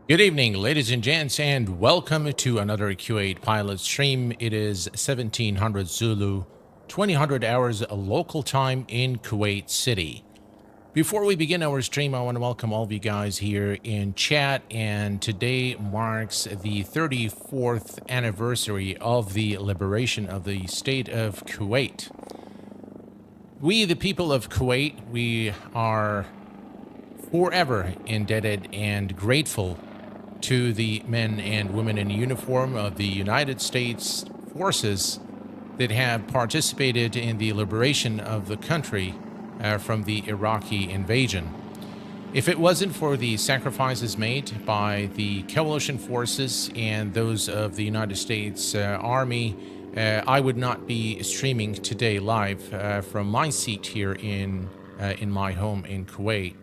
Good evening, ladies and gents, and welcome to another Q8 pilot stream. It is 1700 Zulu, 2000 hours local time in Kuwait City. Before we begin our stream, I want to welcome all of you guys here in chat, and today marks the 34th anniversary of the liberation of the state of Kuwait. We, the people of Kuwait, we are forever indebted and grateful to the men and women in uniform of the United States forces that have participated in the liberation of the country from the Iraqi invasion. If it wasn't for the sacrifices made by the coalition forces and those of the United States Army, I would not be streaming today live from my seat here in my home in Kuwait.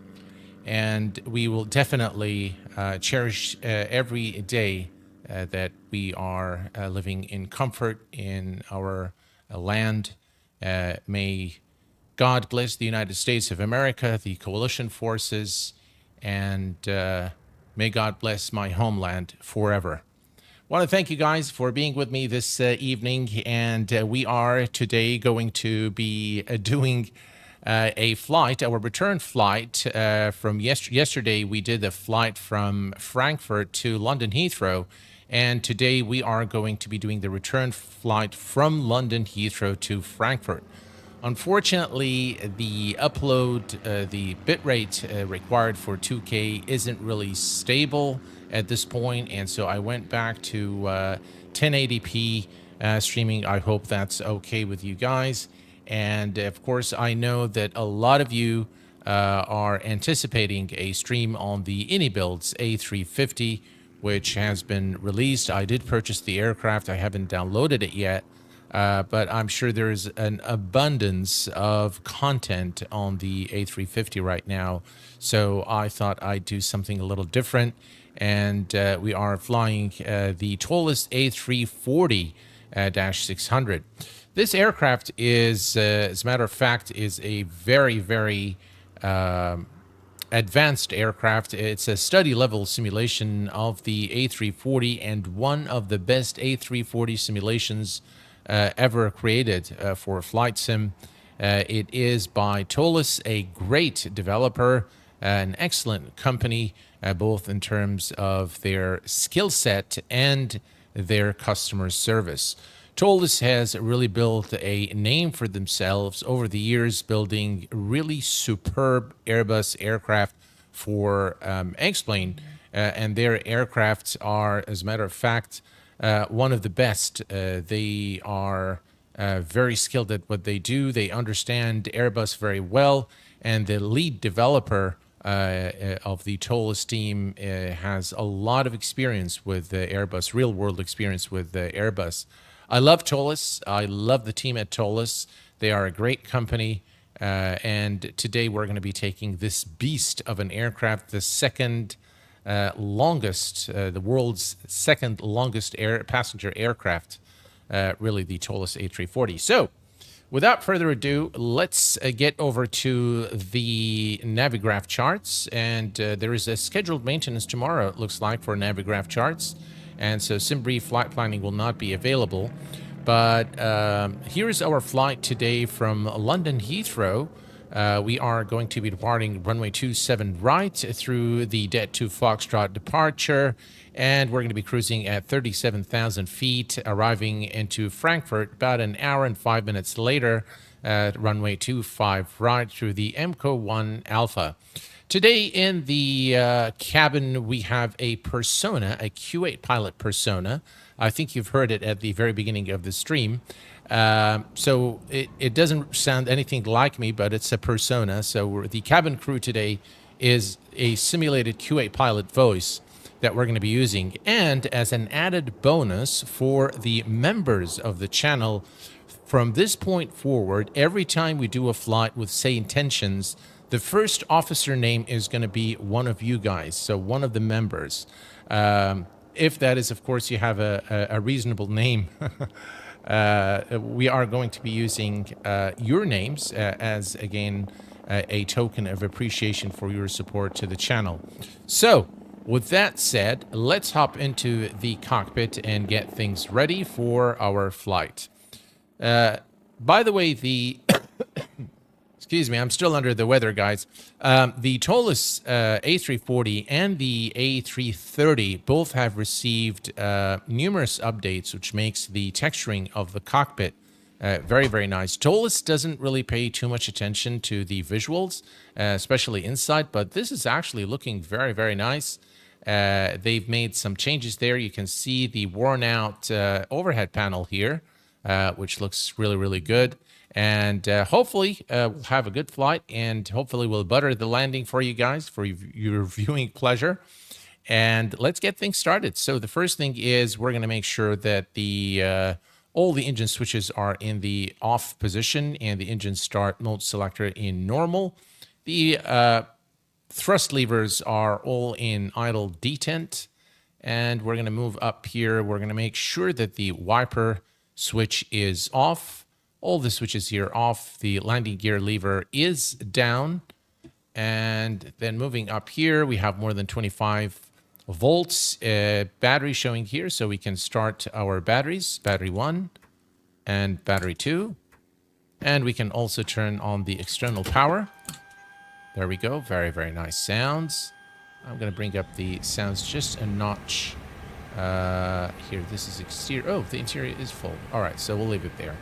And we will definitely cherish every day that we are living in comfort in our land. May God bless the United States of America, the coalition forces, and may God bless my homeland forever. I want to thank you guys for being with me this evening, and we are today going to be doing a flight, our return flight from yesterday. We did a flight from Frankfurt to London Heathrow, and today we are going to be doing the return flight from London Heathrow to Frankfurt. Unfortunately, the upload, the bitrate required for 2K isn't really stable at this point, and so I went back to 1080p streaming. I hope that's okay with you guys. And of course, I know that a lot of you are anticipating a stream on the ADDONS A340, which has been released. I did purchase the aircraft. I haven't downloaded it yet, but I'm sure there's an abundance of content on the A340 right now. So I thought I'd do something a little different. And we are flying the Toliss A340-600. This aircraft is, as a matter of fact, is a very, very advanced aircraft. It's a study-level simulation of the A340 and one of the best A340 simulations ever created for a flight sim. It is by Toliss, a great developer, an excellent company, both in terms of their skill set and their customer service. Toliss has really built a name for themselves over the years, building really superb Airbus aircraft for X-Plane, and their aircrafts are, as a matter of fact, one of the best. They are very skilled at what they do. They understand Airbus very well, and the lead developer of the Toliss team has a lot of experience with Airbus, real-world experience with Airbus. I love Toliss. I love the team at Toliss. They are a great company. And today we're going to be taking this beast of an aircraft, the second longest, the world's second longest passenger aircraft, really the Toliss A340. So without further ado, let's get over to the Navigraph charts. And there is a scheduled maintenance tomorrow, it looks like, for Navigraph charts. And so SimBrief flight planning will not be available. But here's our flight today from London Heathrow. We are going to be departing runway 27 right through the Det 2 Foxtrot departure. And we're going to be cruising at 37,000 feet, arriving into Frankfurt about an hour and 5 minutes later at runway 25 right through the MCO 1 Alpha. Today in the cabin, we have a persona, a Q8 pilot persona. I think you've heard it at the very beginning of the stream. So it doesn't sound anything like me, but it's a persona. So the cabin crew today is a simulated Q8 pilot voice that we're going to be using. And as an added bonus for the members of the channel, from this point forward, every time we do a flight with Say Intentions, the first officer name is going to be one of you guys, so one of the members. If that is, of course, you have a reasonable name. We are going to be using your names as, again, a token of appreciation for your support to the channel. So with that said, let's hop into the cockpit and get things ready for our flight. By the way, the excuse me, I'm still under the weather, guys. The Toliss A340 and the A330 both have received numerous updates, which makes the texturing of the cockpit very, very nice. Toliss doesn't really pay too much attention to the visuals, especially inside, but this is actually looking very, very nice. They've made some changes there. You can see the worn out overhead panel here, which looks really, really good. And hopefully we'll have a good flight, and hopefully we'll butter the landing for you guys for your viewing pleasure. And let's get things started. So the first thing is we're going to make sure that the all the engine switches are in the off position and the engine start mode selector in normal. The thrust levers are all in idle detent. And we're going to move up here. We're going to make sure that the wiper switch is off. All the switches here off. The landing gear lever is down. And then moving up here, we have more than 25 volts battery showing here. So we can start our batteries, battery 1 and battery 2. And we can also turn on the external power. There we go. Very, very nice sounds. I'm going to bring up the sounds just a notch. Here, this is exterior. Oh, the interior is full. All right, so we'll leave it there.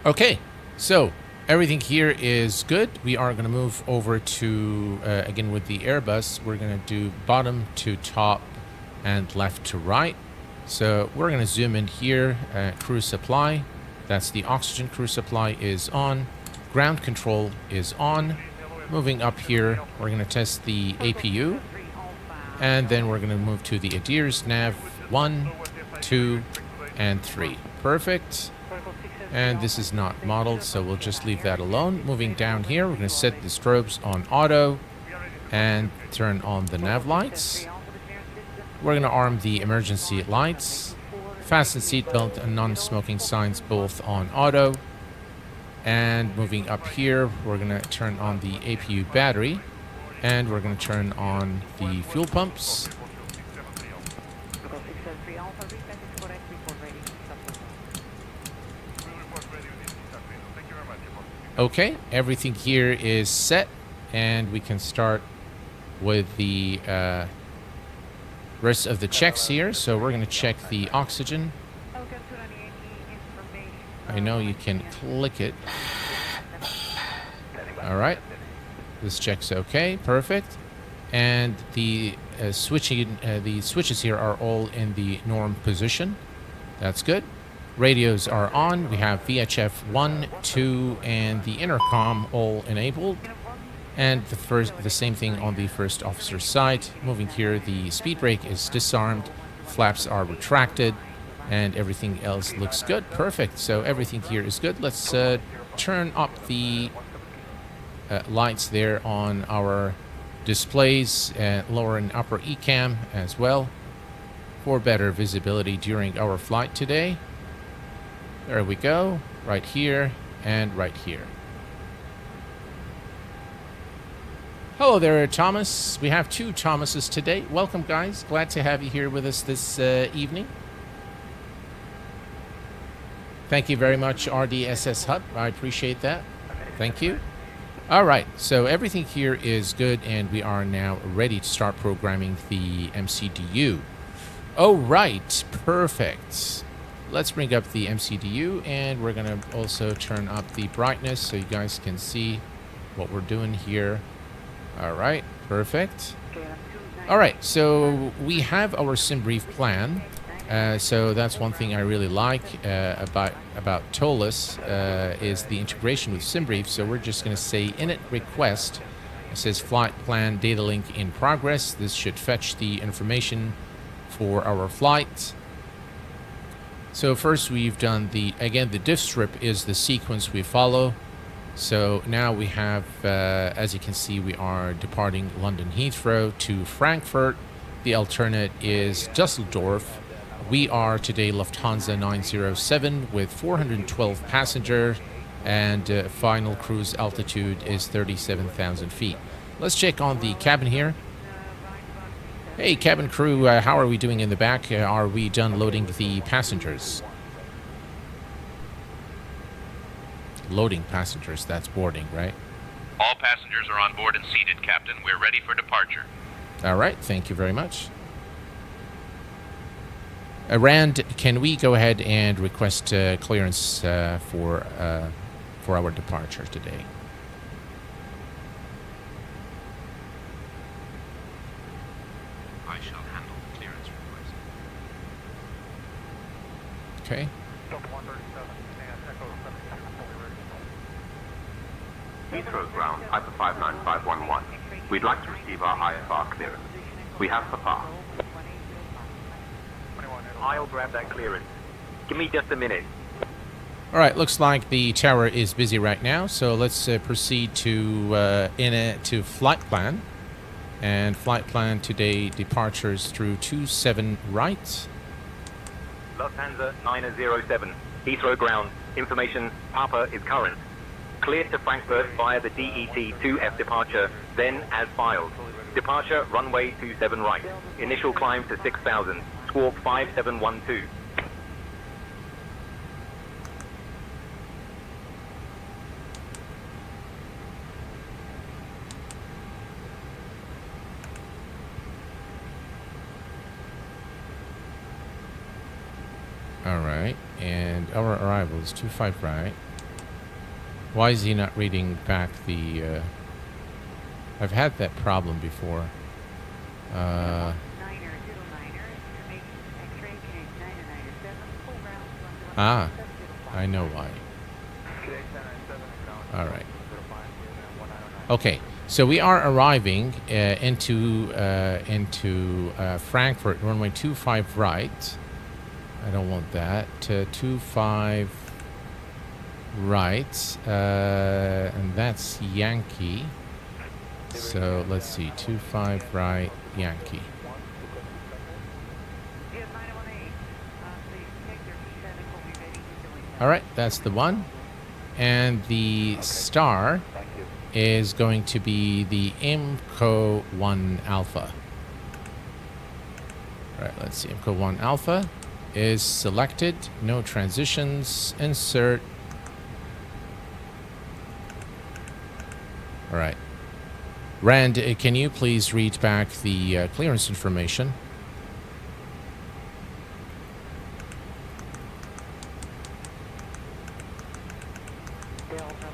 Okay, so everything here is good. We are going to move over to, again, with the Airbus, we're going to do bottom to top and left to right. So we're going to zoom in here. Crew supply, that's the oxygen crew supply is on. Ground control is on. Moving up here, we're going to test the APU. And then we're going to move to the ADDONS nav 1, 2, and 3. Perfect. And this is not modeled, so we'll just leave that alone. Moving down here, we're going to set the strobes on auto and turn on the nav lights. We're going to arm the emergency lights. Fasten seatbelt and non-smoking signs both on auto. And moving up here, we're going to turn on the APU battery. And we're going to turn on the fuel pumps. Okay, everything here is set, and we can start with the rest of the checks here. So we're going to check the oxygen. I know you can click it. All right, this check's okay, perfect. And the switches here are all in the norm position. That's good. Radios are on. We have VHF 1, 2, and the intercom all enabled. And the same thing on the first officer's side. Moving here, the speed brake is disarmed, flaps are retracted, and everything else looks good. Perfect. So everything here is good. Let's turn up the lights there on our displays, lower and upper ECAM as well, for better visibility during our flight today. There we go, right here and right here. Hello there, Thomas. We have 2 Thomases today. Welcome, guys. Glad to have you here with us this evening. Thank you very much, RDSS Hub. I appreciate that. Thank you. All right, so everything here is good, and we are now ready to start programming the MCDU. Oh, right. Perfect. Let's bring up the MCDU, and we're going to also turn up the brightness so you guys can see what we're doing here. All right, perfect. All right, so we have our sim brief plan. So that's one thing I really like about Toliss is the integration with SimBrief. So we're just going to say init request. It says flight plan data link in progress. This should fetch the information for our flight. So first we've done the diff strip is the sequence we follow. So now we have, as you can see, we are departing London Heathrow to Frankfurt. The alternate is Dusseldorf. We are today Lufthansa 907 with 412 passengers, and final cruise altitude is 37,000 feet. Let's check on the cabin here. Hey, cabin crew, how are we doing in the back? Are we done loading the passengers? Loading passengers, that's boarding, right? All passengers are on board and seated, Captain. We're ready for departure. All right, thank you very much. Rand, can we go ahead and request clearance for our departure today? I shall handle the clearance request. Okay. Heathrow ground, Piper 59511. We'd like to receive our IFR clearance. We have Papa. I'll grab that clearance. Give me just a minute. All right, looks like the tower is busy right now, so let's proceed to to flight plan. And flight plan today departures through 27 right. Lufthansa 907. Heathrow ground. Information, Papa is current. Cleared to Frankfurt via the DET 2F departure, then as filed. Departure runway 27 right. Initial climb to 6,000. Squawk 5712. All right, and our arrival is 25 right. Why is he not reading back the... I've had that problem before. I know why. All right. Okay, so we are arriving into Frankfurt, runway 25 right. I don't want that. 25 right, and that's Yankee. So let's see, 25 right, Yankee. All right, that's the one. And the star is going to be the IMCO 1 Alpha. All right, let's see. IMCO 1 Alpha is selected. No transitions. Insert. All right. Rand, can you please read back the clearance information?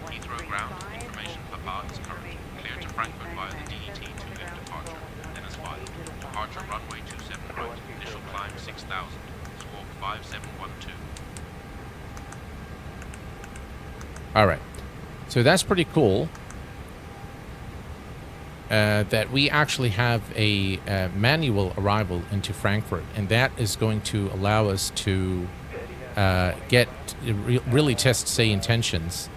Heathrow ground. Information, Papa is current. Cleared to Frankfurt via the DET 2F departure, then as filed. Departure runway 27 right. Initial climb 6,000. Squawk 5712. All right. So that's pretty cool. That we actually have a manual arrival into Frankfurt, and that is going to allow us to really test, say, intentions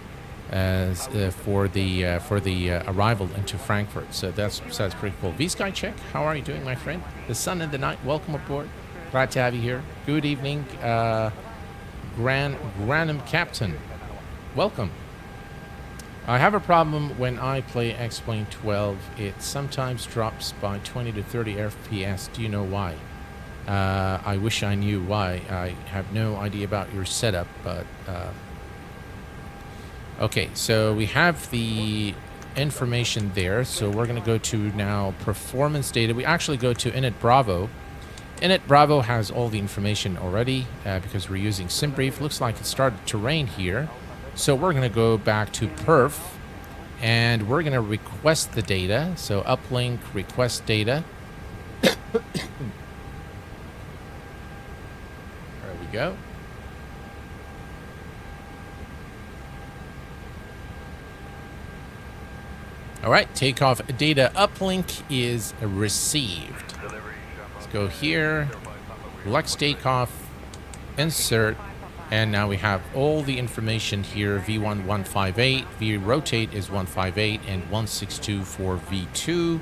as for the arrival into Frankfurt. So that's pretty cool. V-Sky check. How are you doing, my friend? The sun and the night. Welcome aboard. Glad to have you here. Good evening, Granum Captain. Welcome. I have a problem when I play X-Plane 12. It sometimes drops by 20 to 30 FPS. Do you know why? I wish I knew why. I have no idea about your setup, but... Okay, so we have the information there. So we're going to go to now performance data. We actually go to Init Bravo. Init Bravo has all the information already because we're using SimBrief. Looks like it started to rain here. So we're going to go back to perf, and we're going to request the data. So uplink, request data. There we go. All right, takeoff data uplink is received. Let's go here, select takeoff, insert. And now we have all the information here. V1 158, V rotate is 158, and 162 for V2.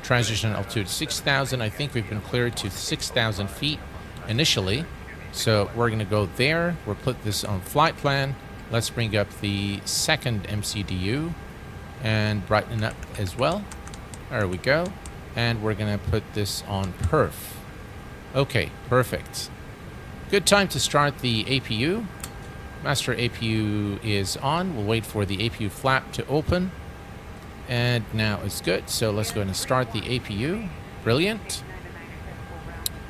Transition altitude 6,000. I think we've been cleared to 6,000 feet initially. So we're going to go there. We'll put this on flight plan. Let's bring up the second MCDU and brighten up as well. There we go. And we're going to put this on perf. Okay, perfect. Good time to start the APU. Master APU is on. We'll wait for the APU flap to open. And now it's good. So let's go ahead and start the APU. Brilliant.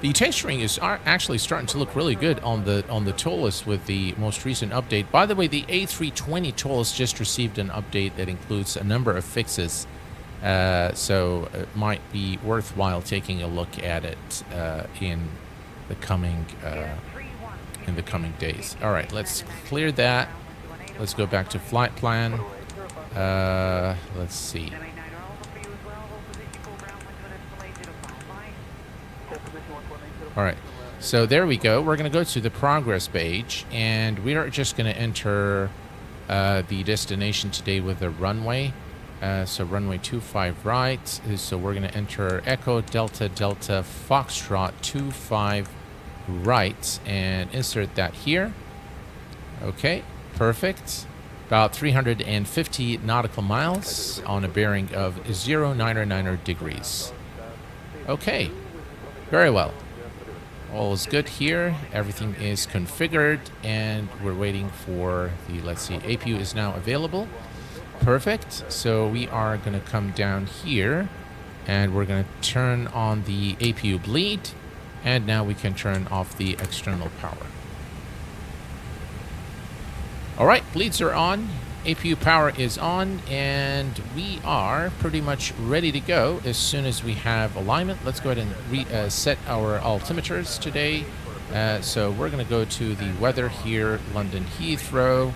The texturing is actually starting to look really good on the Toliss with the most recent update. By the way, the A320 Toliss just received an update that includes a number of fixes. So it might be worthwhile taking a look at it in the coming days. All right, let's clear that. Let's go back to flight plan. Let's see. All right, so there we go. We're going to go to the progress page, and we are just going to enter the destination today with a runway. So runway 25 right. So we're going to enter Echo Delta Delta Foxtrot 25 right and insert that here. Okay, perfect. About 350 nautical miles on a bearing of 099 degrees. Okay, very well. All is good here. Everything is configured, and we're waiting for the, let's see, APU is now available. Perfect. So we are going to come down here, and we're going to turn on the APU bleed, and now we can turn off the external power. All right, bleeds are on. APU power is on, and we are pretty much ready to go as soon as we have alignment. Let's go ahead and set our altimeters today. So we're going to go to the weather here, London Heathrow,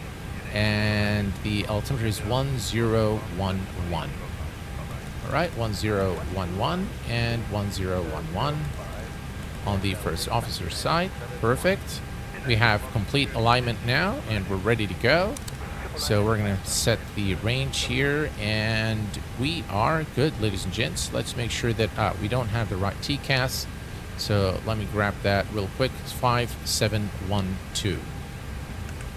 and the altimeter is 1011. All right, 1011 and 1011 on the first officer's side. Perfect. We have complete alignment now, and we're ready to go. So we're going to set the range here, and we are good, ladies and gents. Let's make sure that we don't have the right TCAS. So let me grab that real quick. It's 5712.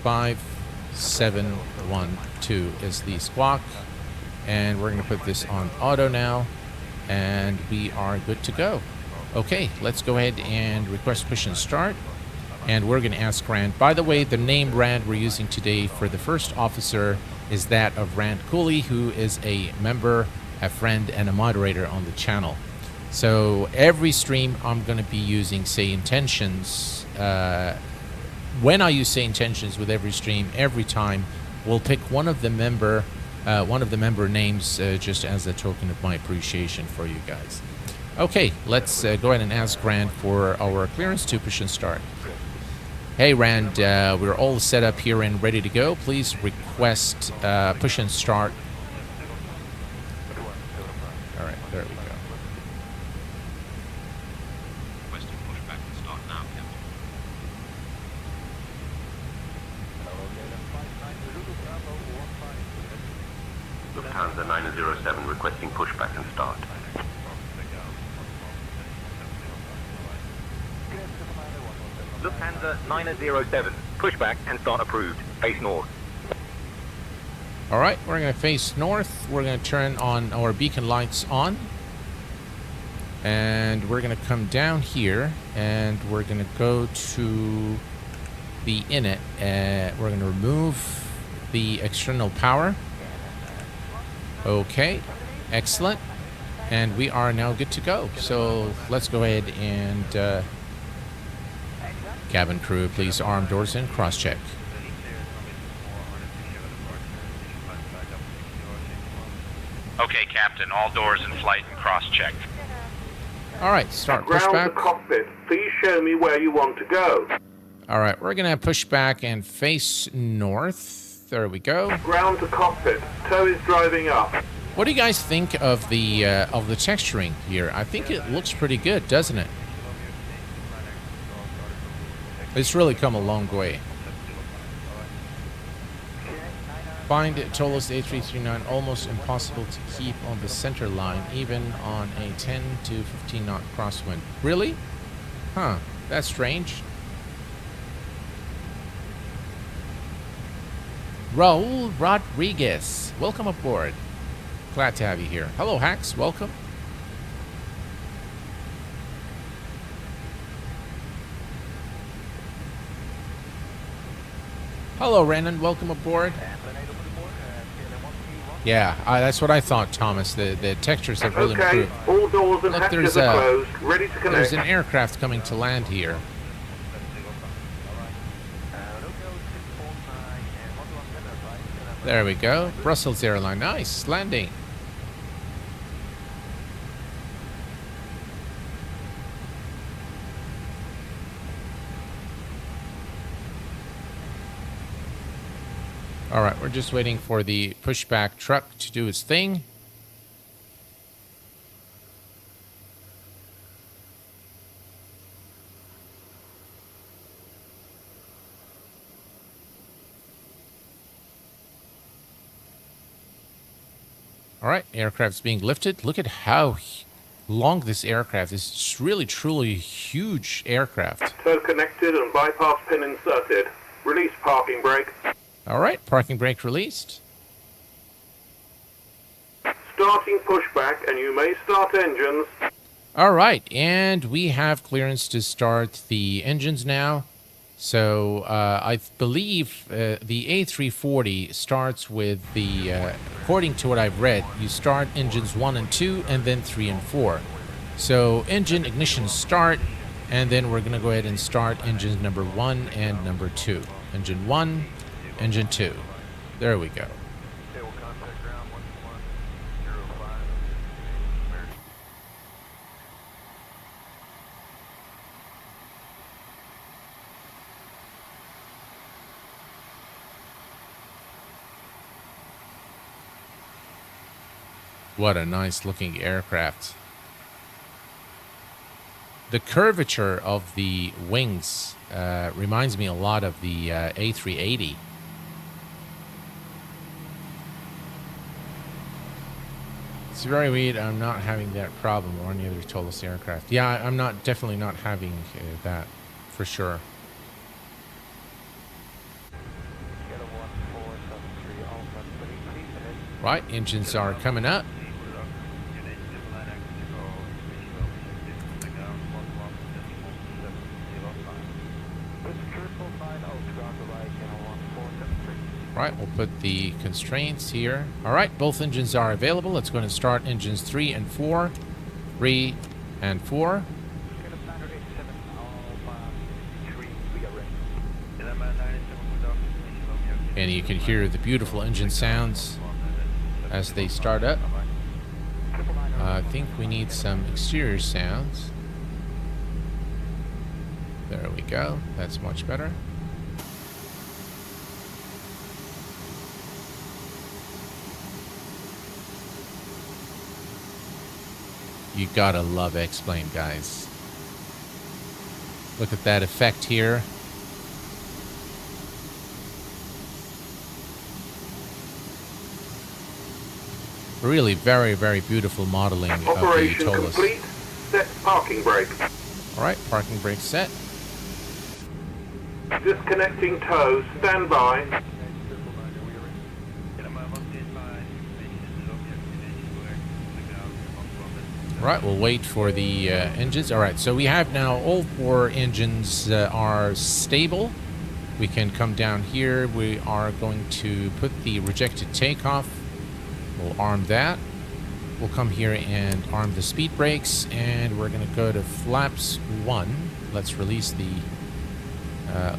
5712 is the squawk, and we're going to put this on auto now, and we are good to go. Okay, let's go ahead and request push and start. And we're going to ask Rand. By the way, the name Rand we're using today for the first officer is that of Rand Cooley, who is a member, a friend, and a moderator on the channel. So every stream I'm going to be using say intentions. When I use say intentions with every stream, every time, we'll pick one of the member names just as a token of my appreciation for you guys. Okay, let's go ahead and ask Rand for our clearance to push and start. Hey Rand, we're all set up here and ready to go. Please request push and start. All right, there we go. Requesting pushback and start now, Captain. Lufthansa 907 requesting pushback and start. Lufthansa 907, pushback and start approved. Face north. All right, we're going to face north. We're going to turn on our beacon lights on. And we're going to come down here, and we're going to go to the init. We're going to remove the external power. Okay, excellent. And we are now good to go. So let's go ahead and... cabin crew, please arm doors in, cross-check. Okay, Captain, all doors in flight and cross-checked. All right, start Ground pushback. the cockpit. Please show me where you want to go. All right, we're going to push back and face north. There we go. Ground to cockpit. Tow is driving up. What do you guys think of the texturing here? I think it looks pretty good, doesn't it? It's really come a long way. Find Toliss A339 almost impossible to keep on the center line, even on a 10 to 15 knot crosswind. Really? Huh, that's strange. Raul Rodriguez, welcome aboard. Glad to have you here. Hello, Hacks, welcome. Hello, Renan. Welcome aboard. Yeah, that's what I thought, Thomas. The textures have really Okay, improved. all doors and Look, hatches are closed, ready to there's connect. an aircraft coming to land here. There we go. Brussels airline. Nice landing. All right, we're just waiting for the pushback truck to do its thing. All right, aircraft's being lifted. Look at how long this aircraft is. It's really, truly huge aircraft. So connected and bypass pin inserted. Release parking brake. All right, parking brake released. Starting pushback, and you may start engines. All right, and we have clearance to start the engines now. So I believe the A340 starts with the, according to what I've read, you start engines 1 and 2 and then 3 and 4. So engine ignition start, and then we're going to go ahead and start engines number 1 and number 2. Engine 1, engine 2. There we go. What a nice looking aircraft. The curvature of the wings reminds me a lot of the A380. It's very weird. I'm not having that problem or any other Toliss aircraft. Yeah, I'm definitely not having that for sure. Right, engines are coming up. Right, we'll put the constraints here. All right, both engines are available. Let's go and start engines 3 and 4. 3 and 4. And you can hear the beautiful engine sounds as they start up. I think we need some exterior sounds. There we go. That's much better. You gotta love X-Plane, guys. Look at that effect here. Really very, very beautiful modeling of the Operation Toliss. complete. Set parking brake. All right, parking brake set. Disconnecting tow. Stand by. All right, we'll wait for the engines. All right, so we have now all 4 engines are stable. We can come down here. We are going to put the rejected takeoff. We'll arm that. We'll come here and arm the speed brakes, and we're going to go to flaps 1. Let's release the,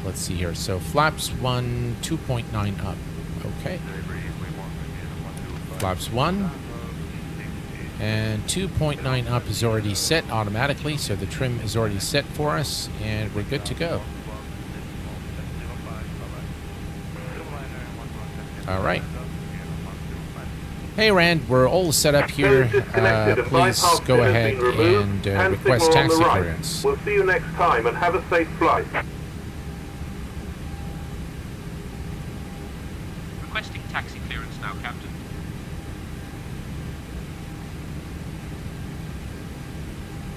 let's see here. So flaps 1, 2.9 up. Okay. Flaps 1. And 2.9 up is already set automatically, so the trim is already set for us, and we're good to go. All right. Hey, Rand, we're all set up here. Please go ahead and request taxi clearance. We'll see you next time, and have a safe flight. Requesting taxi clearance now, Captain.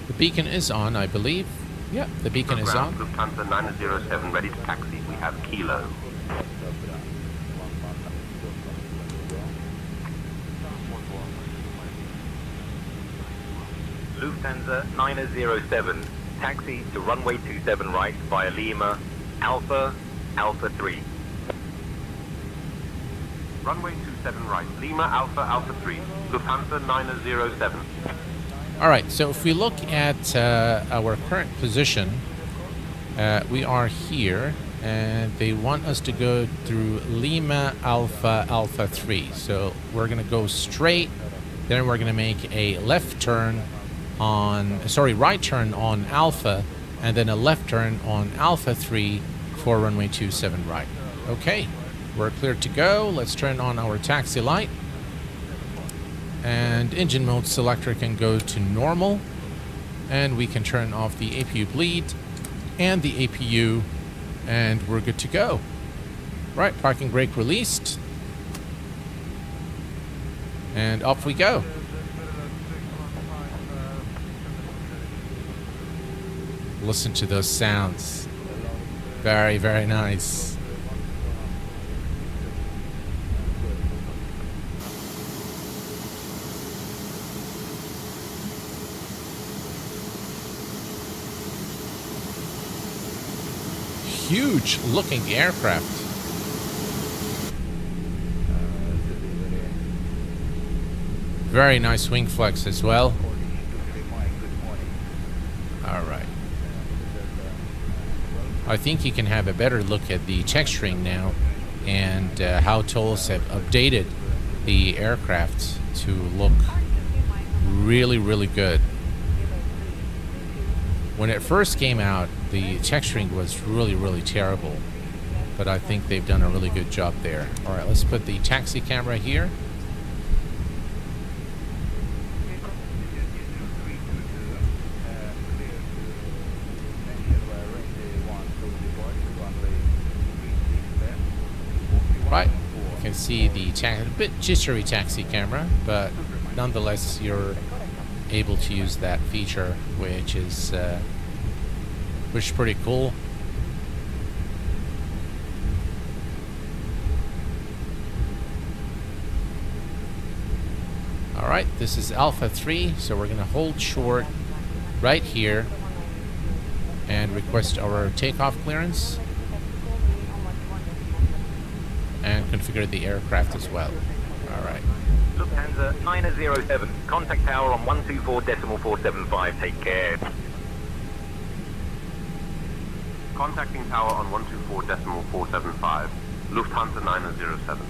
The beacon is on, I believe. Yeah, the beacon is on. Lufthansa 907 ready to taxi. We have Kilo. Lufthansa 907, taxi to runway 27 right via Lima, Alpha, Alpha 3. Runway 27 right, Lima Alpha Alpha 3, Lufthansa 907. All right, so if we look at our current position, we are here, and they want us to go through Lima Alpha Alpha 3. So we're going to go straight, then we're going to make a left turn on, sorry, right turn on Alpha, and then a left turn on Alpha 3 for runway 27 right. Okay, we're clear to go. Let's turn on our taxi light. And engine mode selector can go to normal, and we can turn off the APU bleed and the APU, and we're good to go. Right, parking brake released, and off we go. Listen to those sounds. Very, very nice. Huge looking aircraft. Very nice wing flex as well. All right. I think you can have a better look at the texturing now and how Toliss have updated the aircraft to look really, really good. When it first came out, the texturing was really, really terrible, but I think they've done a really good job there. All right, let's put the taxi camera here. Right, you can see the a bit jittery taxi camera, but nonetheless, you're able to use that feature, which is pretty cool. All right, this is Alpha 3, so we're gonna hold short right here and request our takeoff clearance and configure the aircraft as well. All right. Lufthansa 907, contact tower on 124.475, take care. Contacting tower on 124.475, Lufthansa 907.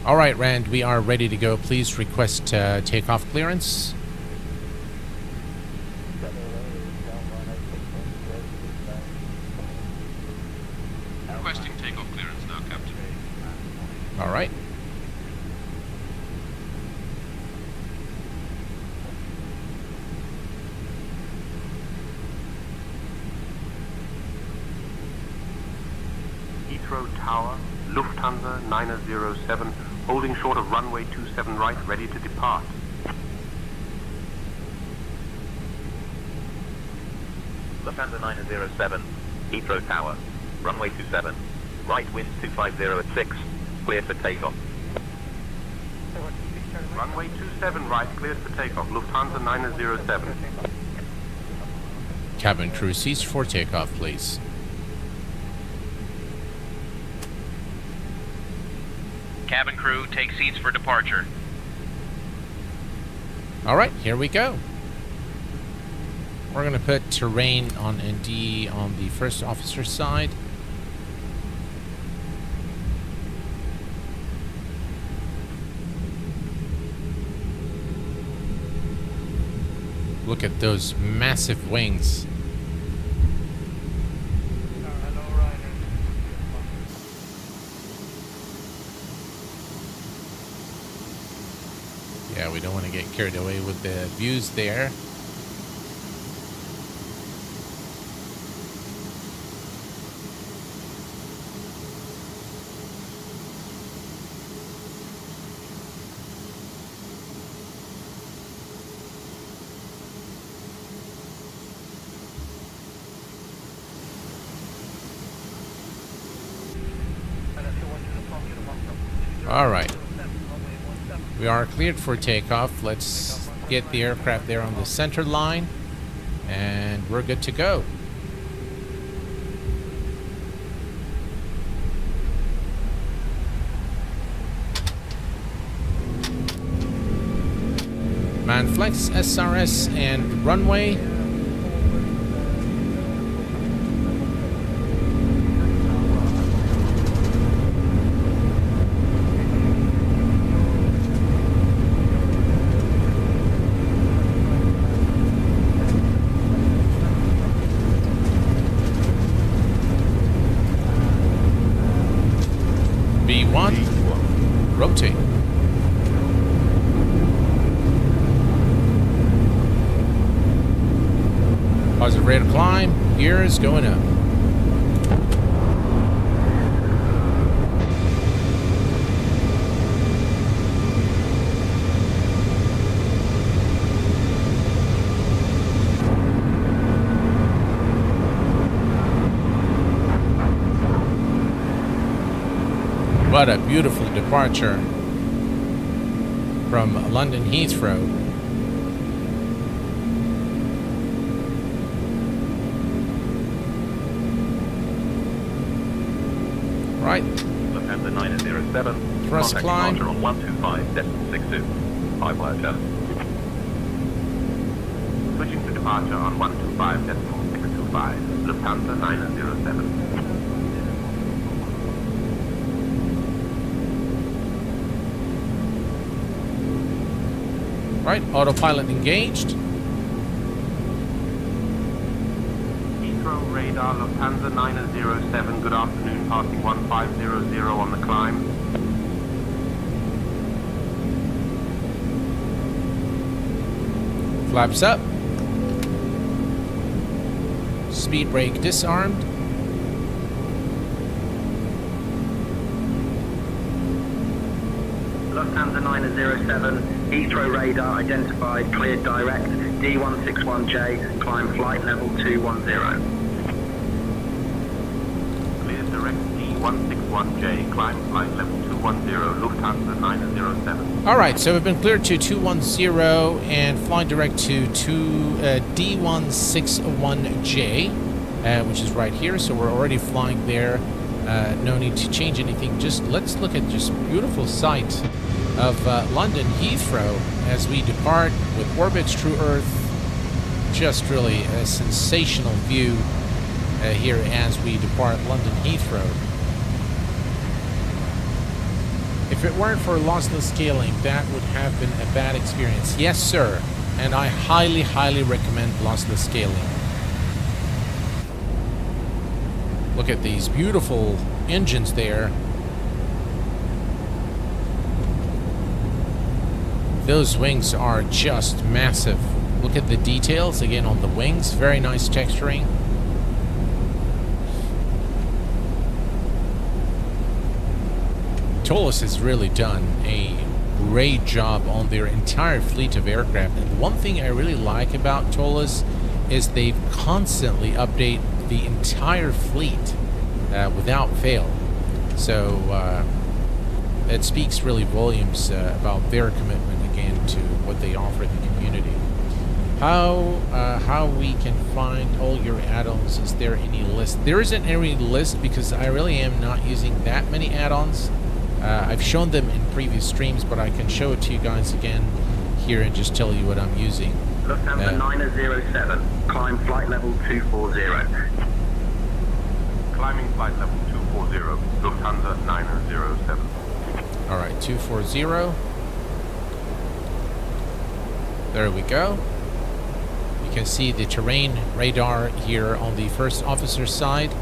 All right, Rand, we are ready to go. Please request takeoff clearance. Requesting takeoff clearance now, Captain. All right. Heathrow Tower, Lufthansa 907, holding short of runway 27 right, ready to depart. Lufthansa 907, Heathrow Tower, runway 27, right wind 250 at 6, clear for takeoff. Runway 27 right, cleared for takeoff, Lufthansa 907. Cabin crew seats for takeoff, please. Cabin crew, take seats for departure. All right, here we go. We're going to put terrain on ND on the first officer's side. Look at those massive wings. Yeah, we don't want to get carried away with the views there. All right. We are cleared for takeoff. Let's get the aircraft there on the center line, and we're good to go. Manflex, SRS, and runway. B1, rotate. Positive rate of climb, gears going up. What a beautiful departure from London Heathrow. Right. Lufthansa 907. Thrust Contact climb. departure on 125.62. 5 wire turn. Switching to departure on 125.625. Lufthansa 907. Right, autopilot engaged. Heathrow radar, Lufthansa 907. Good afternoon, passing 1500 on the climb. Flaps up. Speed brake disarmed. Lufthansa 907. Heathrow radar identified, cleared direct, D161J, climb flight level 210. Cleared direct D161J, climb flight level 210, Lufthansa 907. All right, so we've been cleared to 210 and flying direct to D161J, which is right here. So we're already flying there. No need to change anything. Just let's look at just beautiful sight of London Heathrow as we depart with orbits true Earth. Just really a sensational view here as we depart London Heathrow. If it weren't for lossless scaling, that would have been a bad experience. Yes, sir. And I highly, highly recommend lossless scaling. Look at these beautiful engines there. Those wings are just massive. Look at the details again on the wings. Very nice texturing. Toliss has really done a great job on their entire fleet of aircraft. And one thing I really like about Toliss is they constantly update the entire fleet without fail. So it speaks really volumes about their commitment again to what they offer the community. How we can find all your add-ons? Is there any list? There isn't any list because I really am not using that many add-ons. I've shown them in previous streams, but I can show it to you guys again here and just tell you what I'm using. Lufthansa 907, climb flight level 240. Climbing flight level 240, Lufthansa 907. All right, 240. There we go. You can see the terrain radar here on the first officer's side.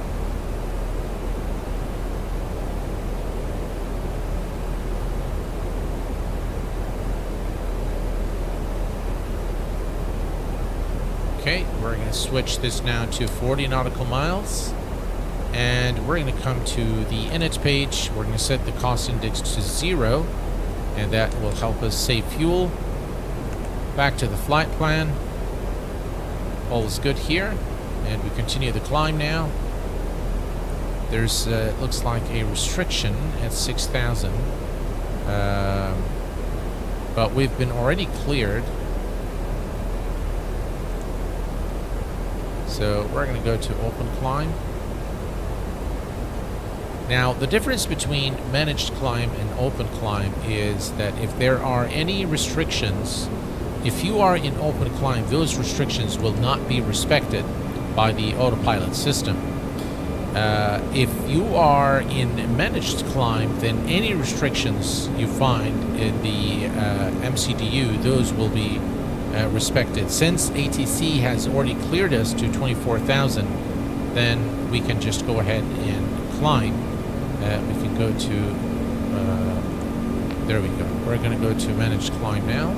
Okay, we're going to switch this now to 40 nautical miles. And we're going to come to the init page. We're going to set the cost index to 0. And that will help us save fuel. Back to the flight plan. All is good here. And we continue the climb now. There's, looks like a restriction at 6,000. But we've been already cleared. So we're going to go to open climb. Now, the difference between managed climb and open climb is that if there are any restrictions, if you are in open climb, those restrictions will not be respected by the autopilot system. If you are in managed climb, then any restrictions you find in the MCDU, those will be respected. Since ATC has already cleared us to 24,000, then we can just go ahead and climb. We can go to, there we go. We're going to go to managed climb now,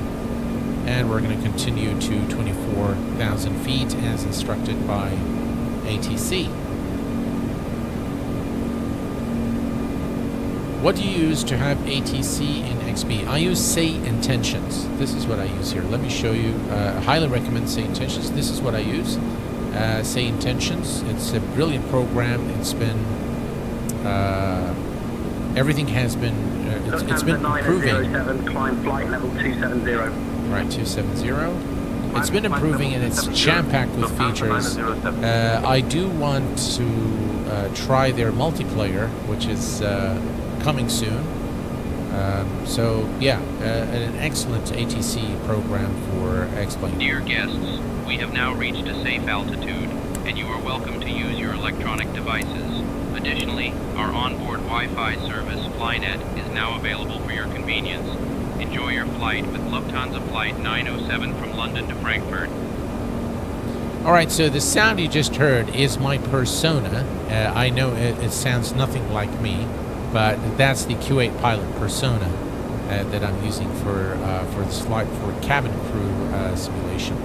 and we're going to continue to 24,000 feet as instructed by ATC. What do you use to have ATC in XB? I use Say Intentions. This is what I use here. Let me show you. I highly recommend Say Intentions. This is what I use. Say Intentions. It's a brilliant program. It's been everything has been it's been improving. Climb flight level 270. Right, 270. It's been improving and it's jam-packed with features. I do want to try their multiplayer, which is coming soon. So yeah, an excellent ATC program for X-Plane. Dear guests, we have now reached a safe altitude, and you are welcome to use your electronic devices. Additionally, our onboard Wi-Fi service, Flynet, is now available for your convenience. Enjoy your flight with Lufthansa Flight 907 from London to Frankfurt. Alright, so the sound you just heard is my persona. I know it sounds nothing like me, but that's the Q8 pilot persona that I'm using for this flight for cabin crew simulation.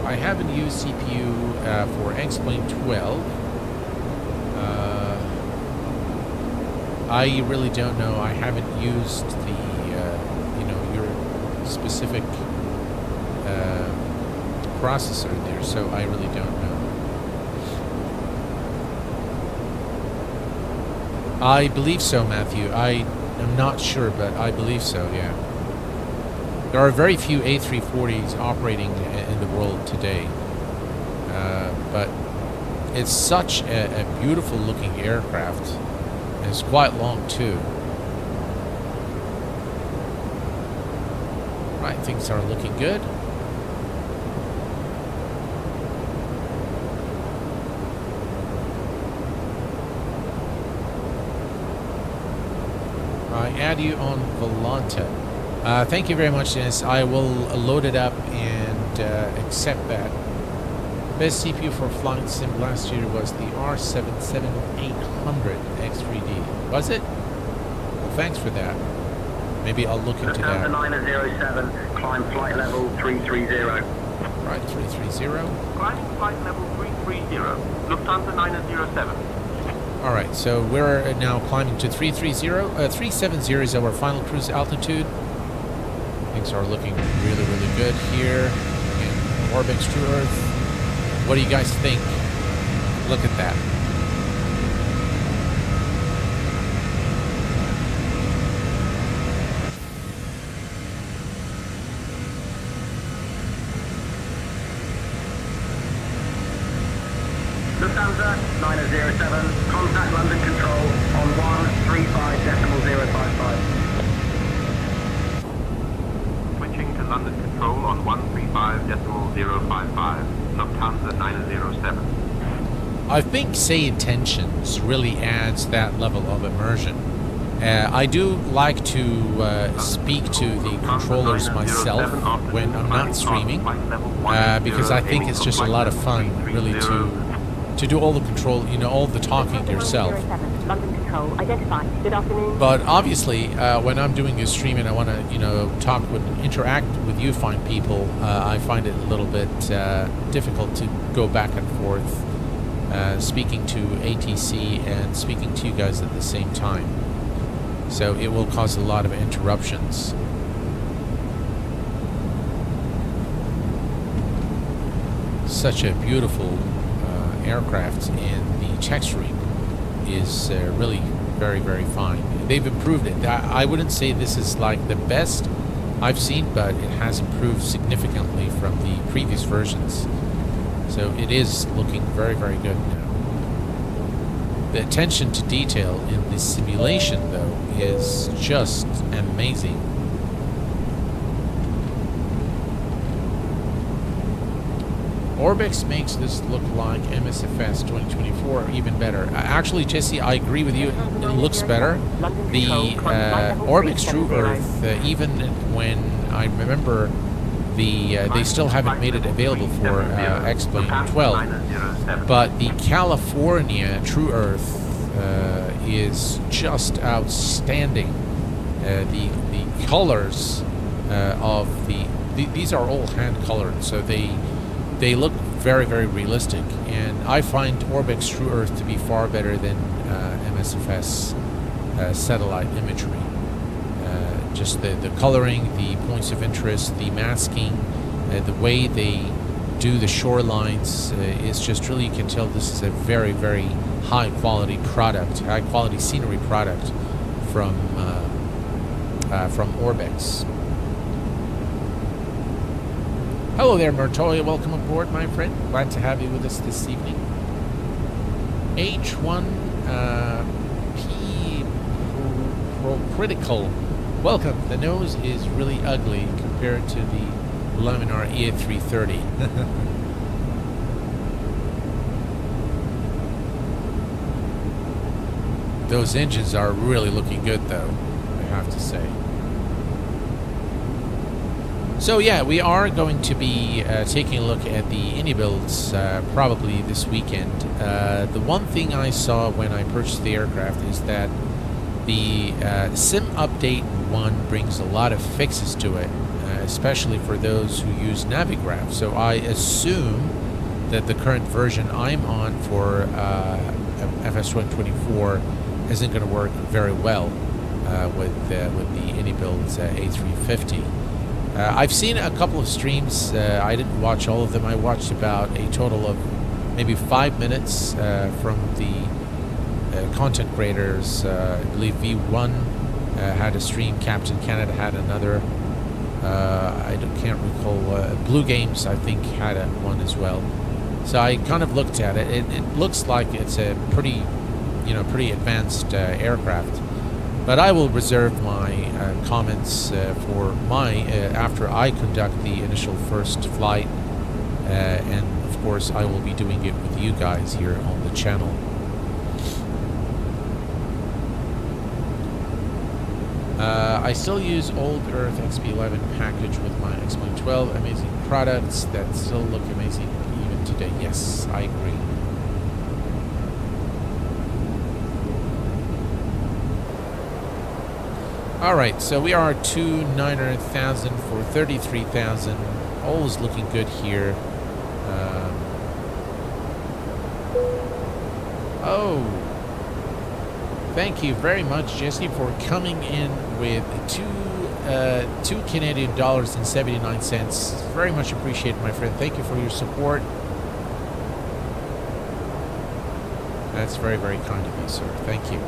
I haven't used CPU for X-Plane 12. I really don't know. I haven't used the, your specific processor there, so I really don't know. I believe so, Matthew. I am not sure, but I believe so, yeah. There are very few A340s operating in the world today, but it's such a beautiful looking aircraft, and it's quite long too. Right, things are looking good. I add you on Volanta. Thank you very much, Dennis. I will load it up and accept that. Best CPU for flying sim last year was the R77800 X3D. Was it? Well, thanks for that. Maybe I'll look into that. Lufthansa 907, climb flight level 330. Right, 330. Climbing flight level 330. Lufthansa 907. All right, so we're now climbing to 330. 370 is our final cruise altitude. Things are looking really, really good here in Orbex to Earth. What do you guys think? Look at that. Lufthansa 907, contact London Control on 135.055. Switching to London Control on 135.055. Lufthansa 907. I think Say Intentions really adds that level of immersion. I do like to speak to the controllers myself when I'm not streaming, because I think it's just a lot of fun, really, to do all the control, all the talking yourself. London Control, identified. Good afternoon. But obviously, when I'm doing a stream and I want to, interact with you fine people, I find it a little bit difficult to go back and forth, speaking to ATC and speaking to you guys at the same time. So it will cause a lot of interruptions. such a beautiful aircraft, and the texturing is really very, very fine. They've improved it. I wouldn't say this is like the best I've seen, but it has improved significantly from the previous versions. So it is looking very, very good now. The attention to detail in the simulation, though, is just amazing. Orbx makes this look like MSFS 2024 or even better. Actually, Jesse, I agree with you. It looks better. The Orbx True Earth, even when I remember they still haven't made it available for X-Plane 12, but the California True Earth is just outstanding. The colors of these are all hand colored, so they look very, very realistic, and I find Orbx True Earth to be far better than MSFS satellite imagery. Just the coloring, the points of interest, the masking, the way they do the shorelines is just really, you can tell this is a very, very high quality product, high quality scenery product from Orbx. Hello there, Murtoya. Welcome aboard, my friend. Glad to have you with us this evening. H1P Critical. Welcome. The nose is really ugly compared to the Laminar A330. Those engines are really looking good, though, I have to say. So yeah, we are going to be taking a look at the Indy builds probably this weekend. The one thing I saw when I purchased the aircraft is that the Sim Update 1 brings a lot of fixes to it, especially for those who use Navigraph. So I assume that the current version I'm on for FS124 isn't going to work very well with the Indy builds A350. I've seen a couple of streams. I didn't watch all of them. I watched about a total of maybe 5 minutes from the content creators. I believe V1 had a stream. Captain Canada had another. Can't recall. Blue Games, I think, had one as well. So I kind of looked at it. It looks like it's a pretty advanced aircraft. But I will reserve my comments for after I conduct the initial first flight, and of course I will be doing it with you guys here on the channel. I still use Old Earth XP11 package with my X-Plane 12. Amazing products that still look amazing even today. Yes, I agree. Alright, so we are to 900,000 for 33,000. All is looking good here. Thank you very much, Jesse, for coming in with two Canadian dollars and 79 cents. Very much appreciated, my friend. Thank you for your support. That's very, very kind of you, sir. Thank you.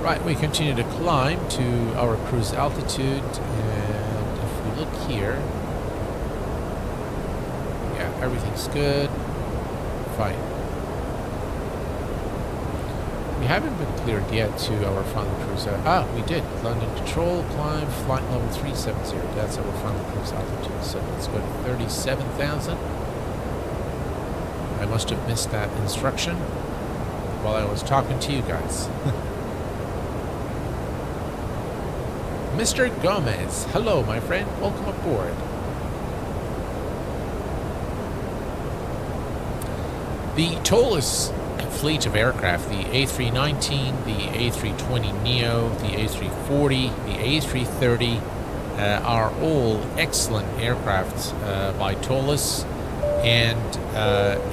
Right, we continue to climb to our cruise altitude, and if we look here, yeah, everything's good. Fine. We haven't been cleared yet to our final cruise. We did. London Control, climb, flight level 370. That's our final cruise altitude. So let's go to 37,000. I must have missed that instruction while I was talking to you guys. Mr. Gomez, hello, my friend. Welcome aboard. The Toliss fleet of aircraft, the A319, the A320neo, the A340, the A330, are all excellent aircraft by Toliss. And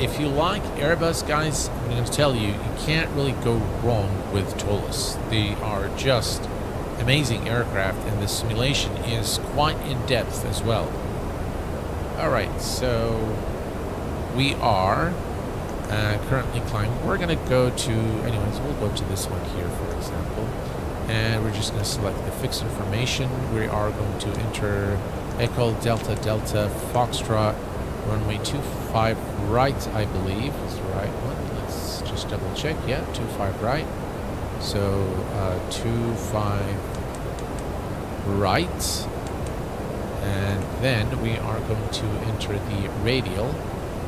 if you like Airbus, guys, I'm going to tell you, you can't really go wrong with Toliss. They are just amazing aircraft, and the simulation is quite in depth as well. All right, so we are currently climbing. We're going to go to, anyways, we'll go to this one here, for example, and we're just going to select the fixed information. We are going to enter Echo Delta Delta Foxtrot runway 25 right, I believe is the right one. Let's just double check. Yeah, 25 right. So 25 right, and then we are going to enter the radial.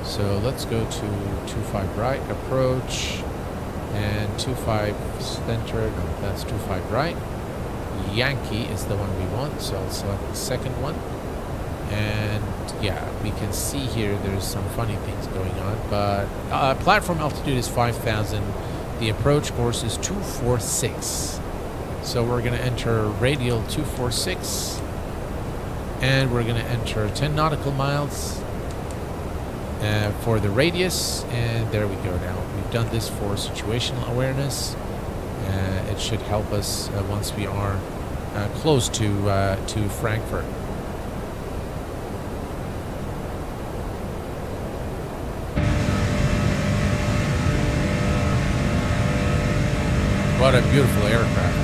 So let's go to 25 right, approach, and 25 center. No, that's 25 right. Yankee is the one we want, so I'll select the second one. And yeah, we can see here there's some funny things going on, but platform altitude is 5,000. The approach course is 246. So we're going to enter radial 246, and we're going to enter 10 nautical miles for the radius, and there we go. Now we've done this for situational awareness. It should help us once we are close to Frankfurt. What a beautiful aircraft.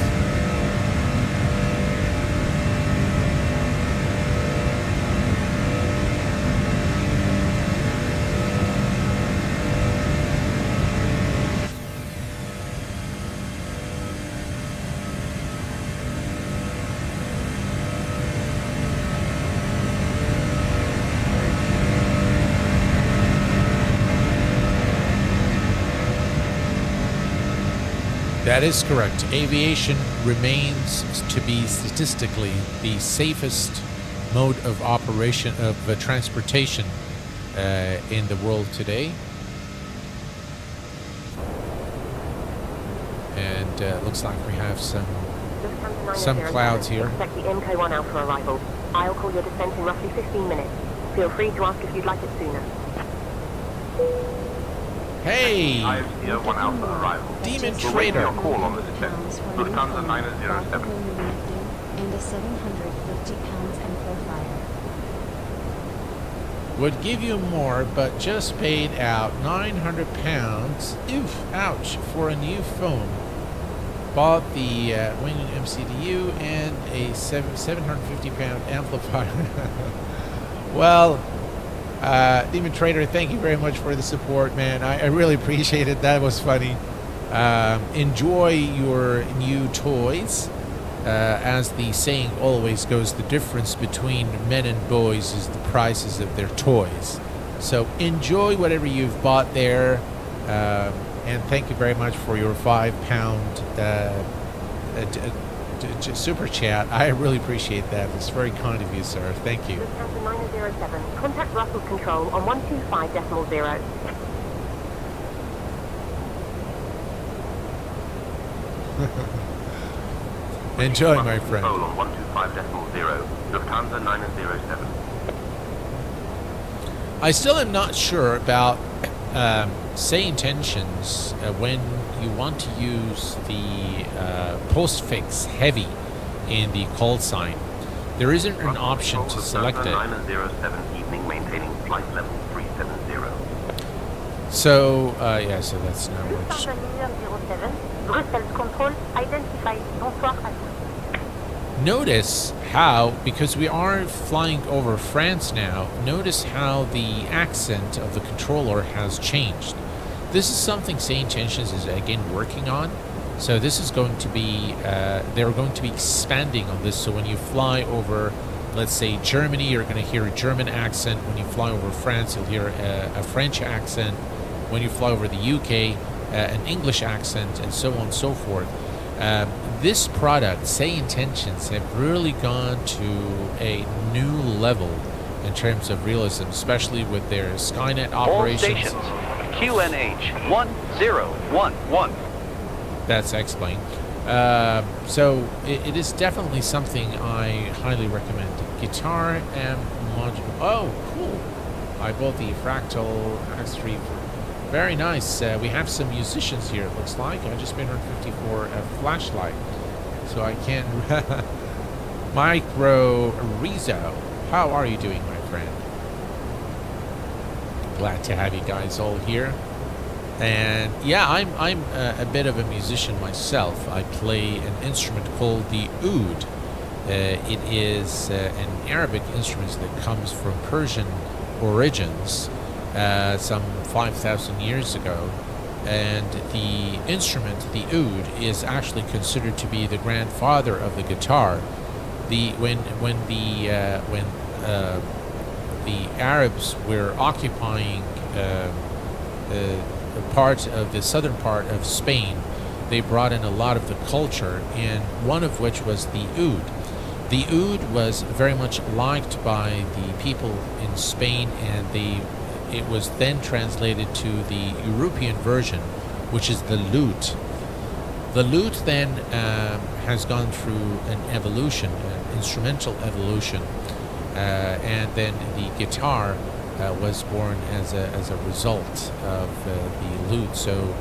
That is correct. Aviation remains to be statistically the safest mode of operation of transportation in the world today. And looks like we have some clouds here. Expect the MK1 Alpha arrival. I'll call your descent in roughly 15 minutes. Feel free to ask if you'd like it sooner. Hey! IFC 1 Alpha arrival. Demon We'll wait for Trader. your call on the descent. Lufthansa 907. And a 750 pounds and profile. Would give you more, but just paid out 900 pounds. Oof, ouch, for a new phone. Bought the wing MCDU and a 750 pound amplifier. Well, Demon Trader, thank you very much for the support, man. I really appreciate it. That was funny. Enjoy your new toys. As the saying always goes, the difference between men and boys is the prices of their toys. So enjoy whatever you've bought there. And thank you very much for your £5 super chat. I really appreciate that. It's very kind of you, sir. Thank you. Lufthansa 907. Contact Brussels Control on 125.0. Enjoy, my friend. Control on 125.0. Lufthansa 907. I still am not sure about say intentions when you want to use the postfix heavy in the call sign. There isn't an option to select it. 907 evening maintaining flight level 370. So yeah, so that's now Lufthansa 907. Brussels Control identified. Bonsoir à tous. Notice how, because we are flying over France now, notice how the accent of the controller has changed. This is something Say Intentions is again working on. So this is going to be, they're going to be expanding on this. So when you fly over, let's say Germany, you're going to hear a German accent. When you fly over France, you'll hear a French accent. When you fly over the UK, an English accent, and so on and so forth. This product, Say Intentions, have really gone to a new level in terms of realism, especially with their Skynet operations. All stations, QNH 1011. That's explained. So it is definitely something I highly recommend. Guitar amp module. Oh, cool. I bought the Fractal X3. Very nice. We have some musicians here, it looks like. I just made 150 for a flashlight. so I can. Micro Rizzo, how are you doing, my friend? Glad to have you guys all here. And yeah, I'm a bit of a musician myself. I play an instrument called the oud. It is an Arabic instrument that comes from Persian origins some 5,000 years ago. And the instrument, the oud, is actually considered to be the grandfather of the guitar. When the Arabs were occupying part of the southern part of Spain, they brought in a lot of the culture, and one of which was the oud. The oud was very much liked by the people in Spain, and it was then translated to the European version, which is the lute. The lute then has gone through an evolution, an instrumental evolution, and then the guitar was born as a result of the lute. So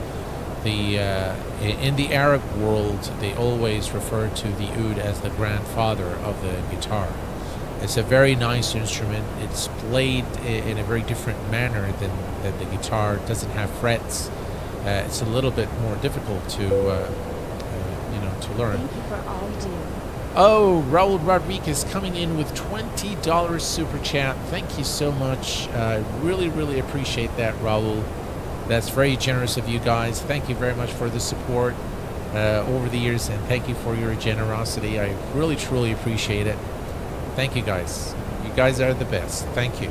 in the Arab world, they always refer to the oud as the grandfather of the guitar. It's a very nice instrument. It's played in a very different manner than the guitar. It doesn't have frets. It's a little bit more difficult to to learn. Thank you for all you do. Oh, Raul Rodriguez coming in with $20 super chat. Thank you so much. I really, really appreciate that, Raul. That's very generous of you guys. Thank you very much for the support over the years, and thank you for your generosity. I really, truly appreciate it. Thank you, guys. You guys are the best. Thank you.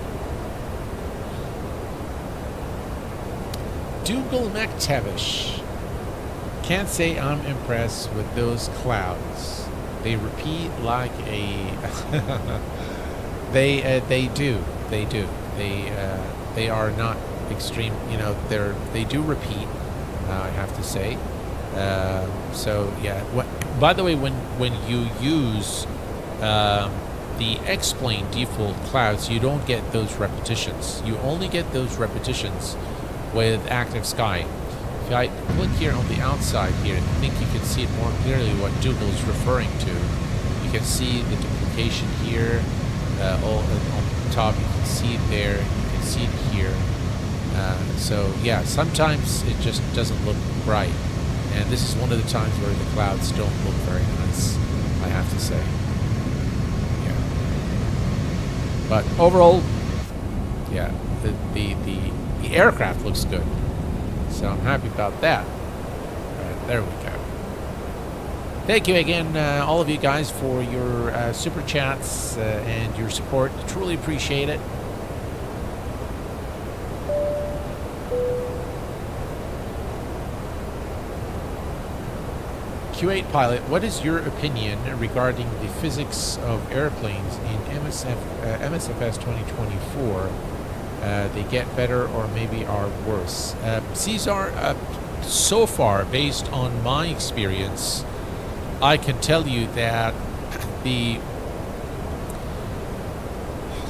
Dougal McTavish. Can't say I'm impressed with those clouds. They repeat like a. They do. They are not extreme. You know, they do repeat. I have to say. So yeah. By the way, when you use the X-plane default clouds, you don't get those repetitions. You only get those repetitions with active sky. If I click here on the outside here, I think you can see it more clearly what Dougal is referring to. You can see the duplication here, all on top. You can see it there. You can see it here. So yeah, sometimes it just doesn't look right, and this is one of the times where the clouds don't look very nice, I have to say. Yeah. But overall, yeah, the aircraft looks good. So I'm happy about that. Alright, there we go. Thank you again, all of you guys, for your super chats and your support. Truly appreciate it. Q8 pilot, what is your opinion regarding the physics of airplanes in MSFS 2024? They get better or maybe are worse. Cesar, so far, based on my experience, I can tell you that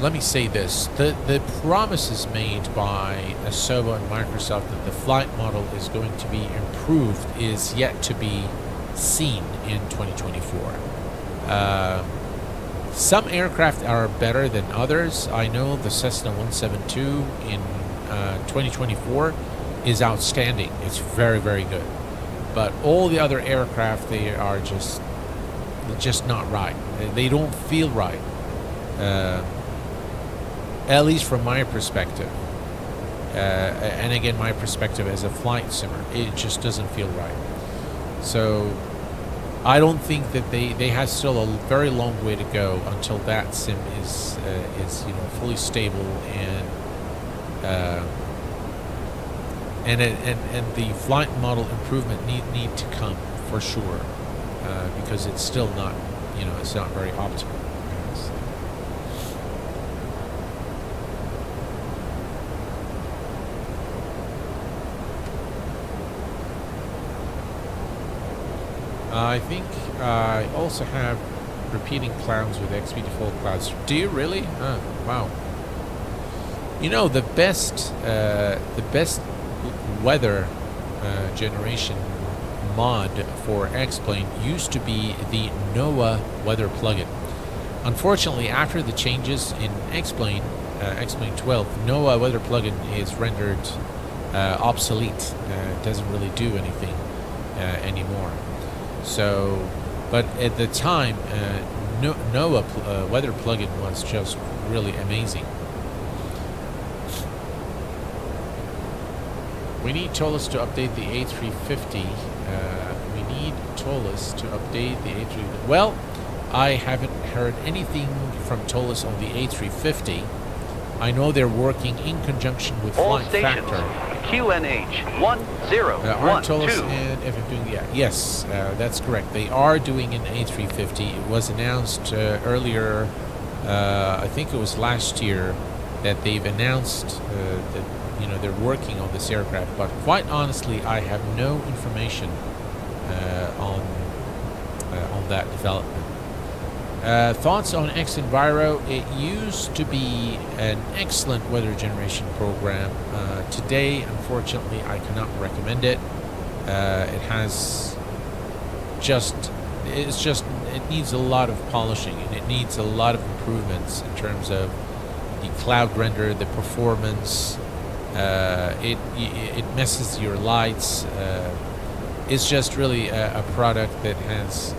let me say this, the promises made by Asobo and Microsoft that the flight model is going to be improved is yet to be seen in 2024. Some aircraft are better than others. I know the Cessna 172 in 2024 is outstanding. It's very, very good. But all the other aircraft, they are just not right. They don't feel right. At least from my perspective. And again, my perspective as a flight simmer, it just doesn't feel right. So I don't think that they have still a very long way to go until that sim is fully stable and the flight model improvement need to come for sure, because it's still not it's not very optimal. I think I also have repeating clouds with XP default clouds. Do you really? Wow. You know, the best weather generation mod for X-Plane used to be the NOAA weather plugin. Unfortunately, after the changes in X-Plane, X-Plane 12, NOAA weather plugin is rendered obsolete. It doesn't really do anything anymore. So, but at the time, NOAA weather plugin was just really amazing. We need Toliss to update the A350. We need Toliss to update the A350. Well, I haven't heard anything from Toliss on the A350. I know they're working in conjunction with All Flight stations, Factor. QNH 1012. Aren't Toliss and if doing, yeah, yes, that's correct. They are doing an A350. It was announced earlier, I think it was last year, that they've announced that they're working on this aircraft. But quite honestly, I have no information on that development. Thoughts on X-Enviro? It used to be an excellent weather generation program. Today, unfortunately, I cannot recommend it. It needs a lot of polishing, and it needs a lot of improvements in terms of the cloud render, the performance. It messes your lights. It's just really a product that has.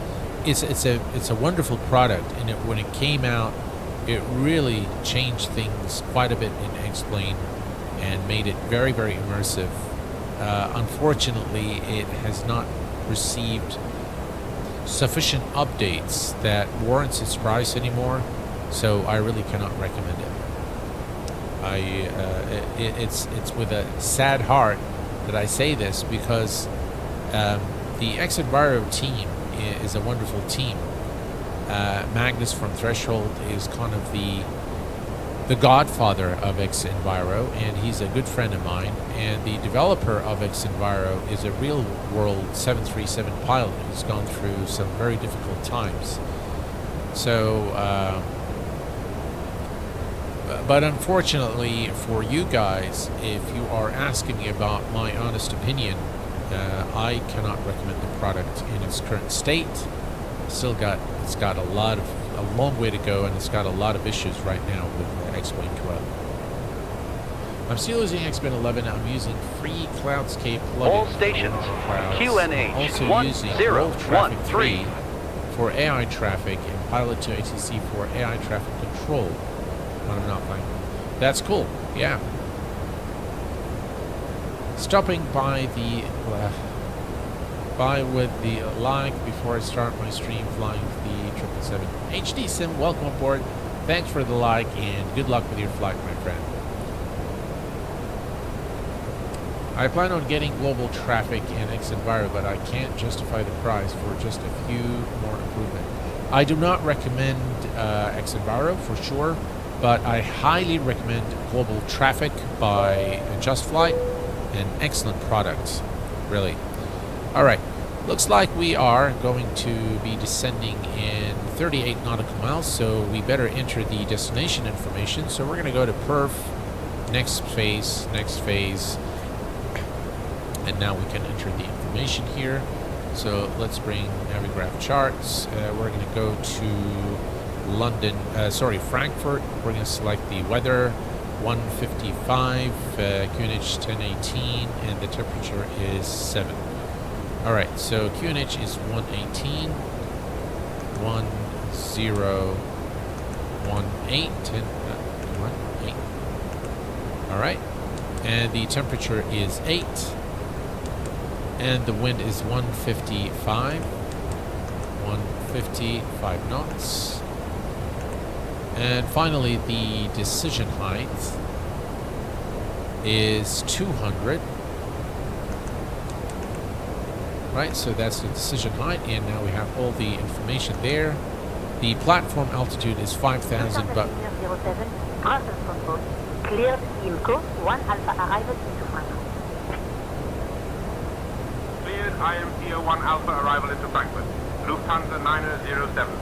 It's a wonderful product, and when it came out, it really changed things quite a bit in X-Plane and made it very, very immersive. Unfortunately, it has not received sufficient updates that warrants its price anymore, so I really cannot recommend it. It's with a sad heart that I say this, because the X-Enviro team is a wonderful team. Magnus from Threshold is kind of the godfather of X-Enviro, and he's a good friend of mine. And the developer of X-Enviro is a real-world 737 pilot who's gone through some very difficult times. So, but unfortunately for you guys, if you are asking me about my honest opinion, I cannot recommend the product in its current state. It's got a long way to go, and it's got a lot of issues right now with X-Plane 12. I'm still using X-Plane 11. I'm using free Cloudscape plugin. All stations, QNH also using World Traffic 3 for AI traffic and Pilot to ATC for AI traffic control when I'm not flying. That's cool. Yeah. Stopping by with the like before I start my stream flying the 777. HD Sim, welcome aboard. Thanks for the like and good luck with your flight, my friend. I plan on getting global traffic and X-Enviro, but I can't justify the price for just a few more improvements. I do not recommend X-Enviro for sure, but I highly recommend global traffic by Just Flight. An excellent product, really. All right, looks like we are going to be descending in 38 nautical miles, so we better enter the destination information. So we're going to go to Perf, next phase, and now we can enter the information here. So let's bring Navigraph charts. We're going to go to Frankfurt. We're going to select the weather. 155, QNH 1018, and the temperature is 7. Alright, so QNH is 118, 1018, 18. Alright, and the temperature is 8, and the wind is 155 knots. And finally, the decision height is 200. Right, so that's the decision height, and now we have all the information there. The platform altitude is 5,000, but... Cleared in course 1 Alpha arrival into Frankfurt. Cleared IMT 1 Alpha arrival into Frankfurt. Lufthansa 907.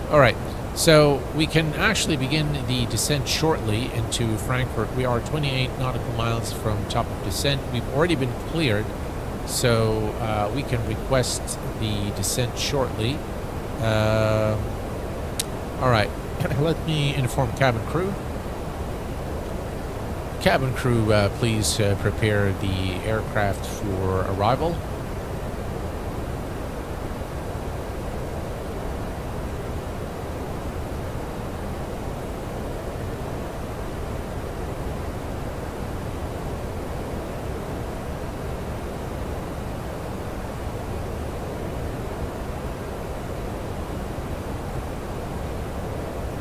All right. So we can actually begin the descent shortly into Frankfurt. We are 28 nautical miles from top of descent. We've already been cleared. so we can request the descent shortly. All right, let me inform cabin crew. Cabin crew, please prepare the aircraft for arrival.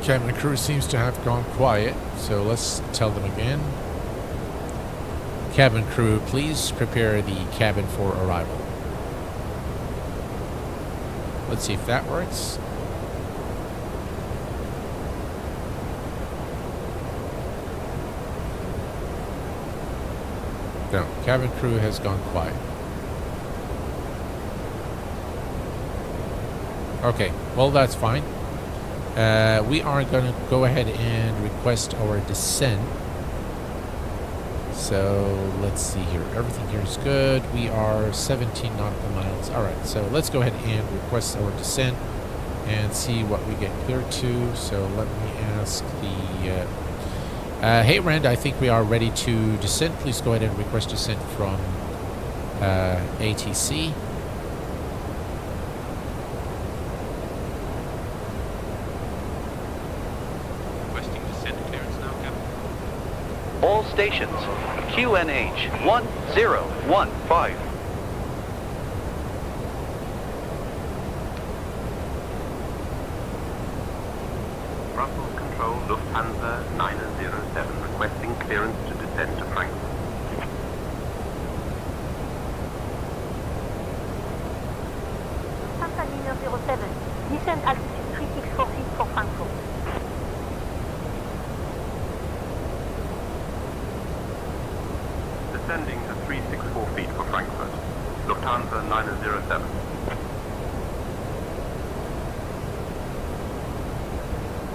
Cabin crew seems to have gone quiet, so let's tell them again. Cabin crew, please prepare the cabin for arrival. Let's see if that works. No, cabin crew has gone quiet. Okay, well that's fine. We are going to go ahead and request our descent. So let's see here. Everything here is good. We are 17 nautical miles. All right, so let's go ahead and request our descent and see what we get cleared to. So let me ask the... hey, Rand, I think we are ready to descend. Please go ahead and request descent from ATC. All stations, QNH 1015. Brussels Control, Lufthansa 907, requesting clearance to descend to Frankfurt. Lufthansa 907, descent altitude 364 feet for Frankfurt. Descending at 364 feet for Frankfurt. Lufthansa 907.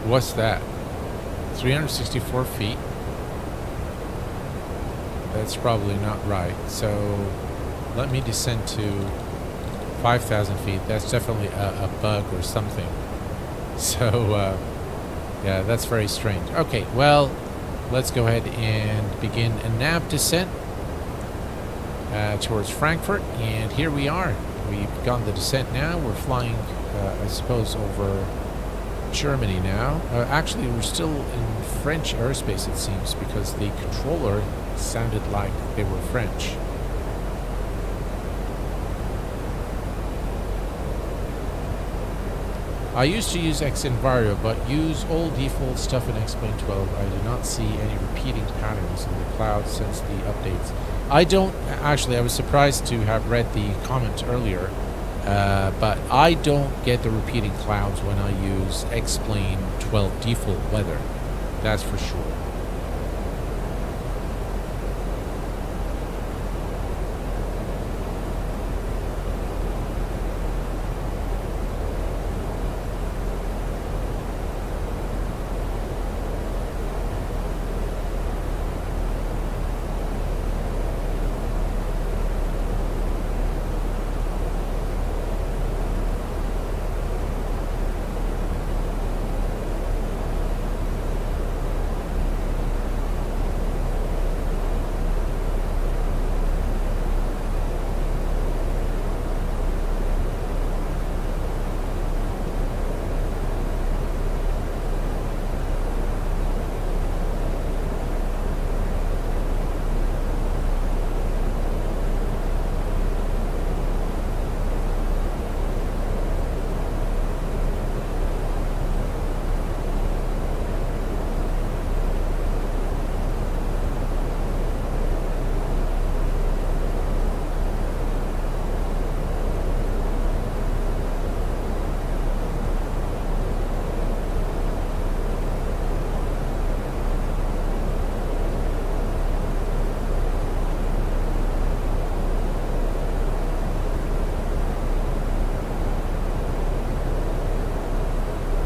What's that? 364 feet? That's probably not right. So let me descend to 5,000 feet. That's definitely a bug or something. So yeah, that's very strange. Okay, well, let's go ahead and begin a nav descent towards Frankfurt, and here we are. We've begun the descent now. We're flying, I suppose, over Germany now. Actually, we're still in French airspace, it seems, because the controller sounded like they were French. I used to use Xenvario, but use all default stuff in X-Plane 12. I do not see any repeating patterns in the cloud since the updates. I don't, actually, I was surprised to have read the comment earlier, but I don't get the repeating clouds when I use X-Plane 12 default weather. That's for sure.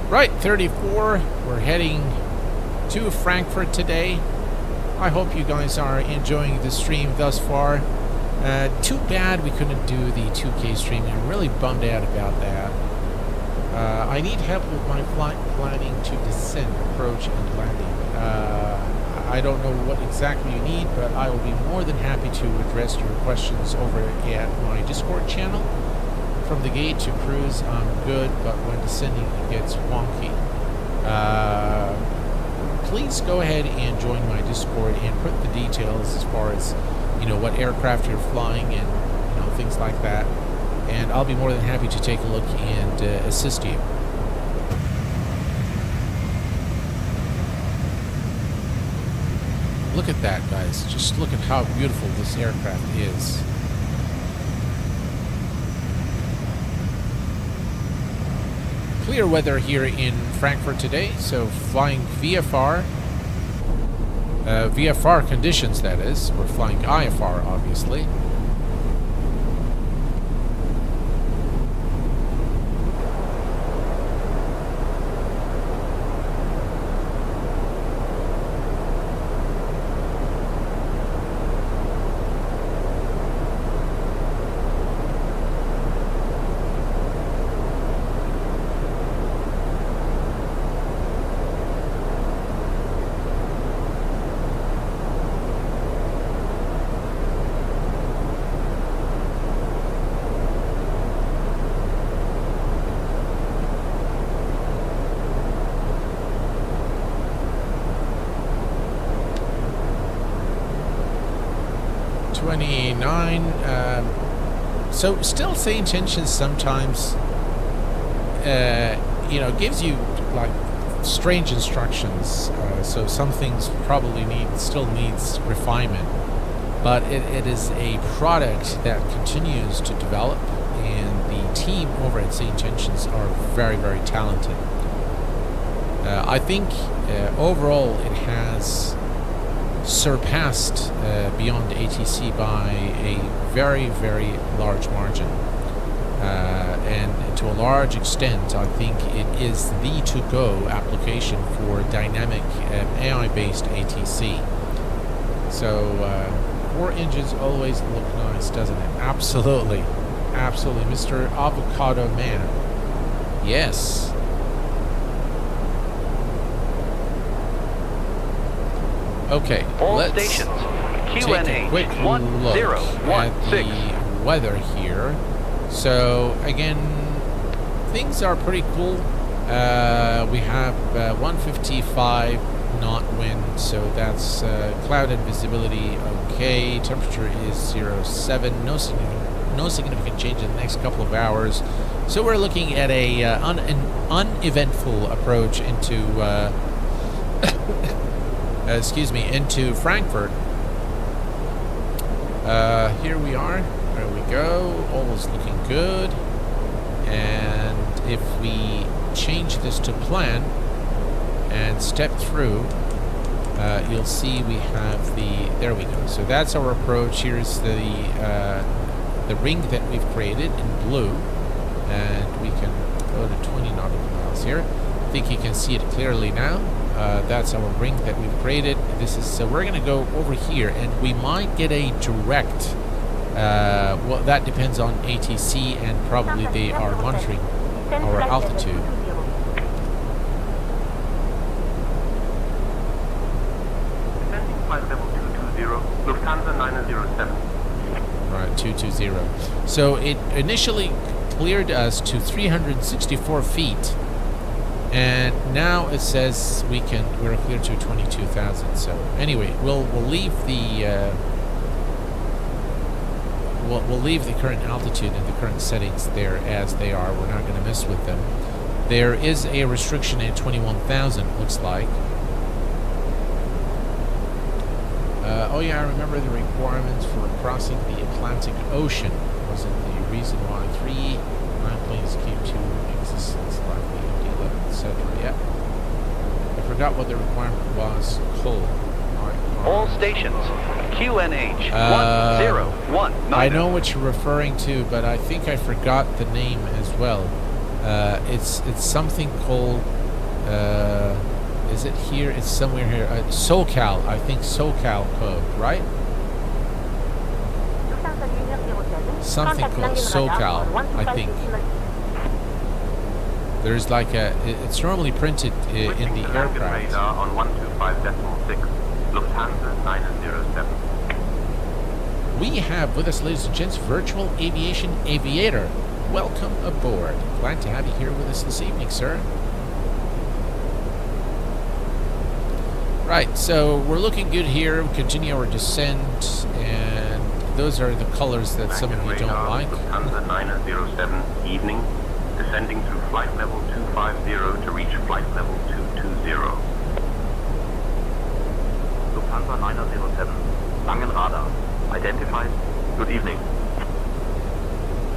Right, 34. We're heading to Frankfurt today. I hope you guys are enjoying the stream thus far. Too bad we couldn't do the 2K streaming. I'm really bummed out about that. I need help with my flight planning to descent, approach, and landing. I don't know what exactly you need, but I will be more than happy to address your questions over at my Discord channel. From the gate to cruise, I'm good, but when descending, it gets wonky. Please go ahead and join my Discord and put the details as far as, what aircraft you're flying and, things like that. And I'll be more than happy to take a look and assist you. Look at that, guys. Just look at how beautiful this aircraft is. Clear weather here in Frankfurt today, so flying VFR. VFR conditions, that is. We're flying IFR, obviously. So still same tensions sometimes, gives you like strange instructions. So some things probably still needs refinement, but it is a product that continues to develop, and the team over at St. Tensions are very, very talented. I think overall it has surpassed beyond ATC by a very, very large margin, and to a large extent I think it is the to-go application for dynamic AI-based ATC. So 4 inches always look nice, doesn't it? Absolutely, absolutely, Mr. Avocado Man. Yes. Okay, let's take a quick look at the weather here. So again, things are pretty cool. We have 155 knot wind, so that's cloud and visibility okay. Temperature is 07, no significant change in the next couple of hours. So we're looking at an uneventful approach into into Frankfurt. Here we are. There we go. All is looking good. And if we change this to plan and step through, you'll see we have there we go. So that's our approach. Here's the ring that we've created in blue, and we can go to 20 nautical miles here. I think you can see it clearly now. That's our ring that we've created. This is so we're going to go over here, and we might get a direct. Well, that depends on ATC, and probably they are monitoring our altitude. Descending flight level 220, Lufthansa 907. Right, 220. So it initially cleared us to 364 feet. And now it says we're clear to 22,000. So anyway, we'll leave the we'll leave the current altitude and the current settings there as they are. We're not going to mess with them. There is a restriction at 21,000. Looks like. Oh yeah, I remember the requirements for crossing the Atlantic Ocean wasn't the reason why 3 planes came to existence, like the MD-11, etc. Yeah. I forgot what the requirement was. Cool. All stations, QNH 101. I know what you're referring to, but I think I forgot the name as well. It's something called. Is it here? It's somewhere here. SoCal. I think SoCal code, right? something called SoCal, I think. There's like a, it's normally printed in the aircraft. Radar on 125.6, Lufthansa 907. We have with us, ladies and gents, Virtual Aviation Aviator. Welcome aboard. Glad to have you here with us this evening, sir. Right, so we're looking good here. We continue our descent, and those are the colors that some of you don't like. Lufthansa 907, evening, descending through flight level 250 to reach flight level 220. Lufthansa 907, Langen Radar, identified. Good evening.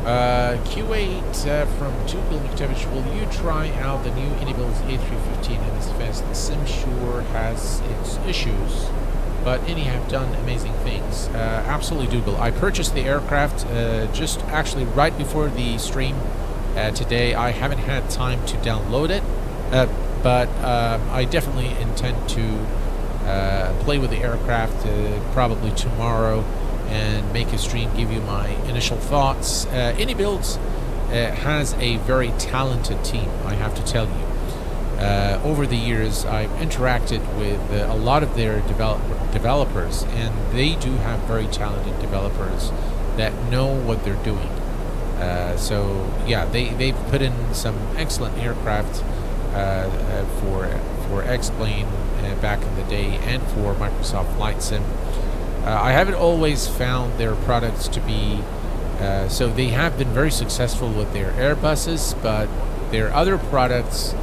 Q8 from Tuchel McTavish, will you try out the new Indibil's A340 in this fest? The sim sure has its issues, but any have done amazing things. Absolutely, Dougal. I purchased the aircraft just actually right before the stream today. I haven't had time to download it, but I definitely intend to play with the aircraft probably tomorrow and make a stream, give you my initial thoughts. Indibil's has a very talented team, I have to tell you. Over the years, I've interacted with a lot of their developers, and they do have very talented developers that know what they're doing. So yeah, they've put in some excellent aircraft for X-Plane back in the day, and for Microsoft Flight Sim. I haven't always found their products to be so they have been very successful with their Airbuses, but their other products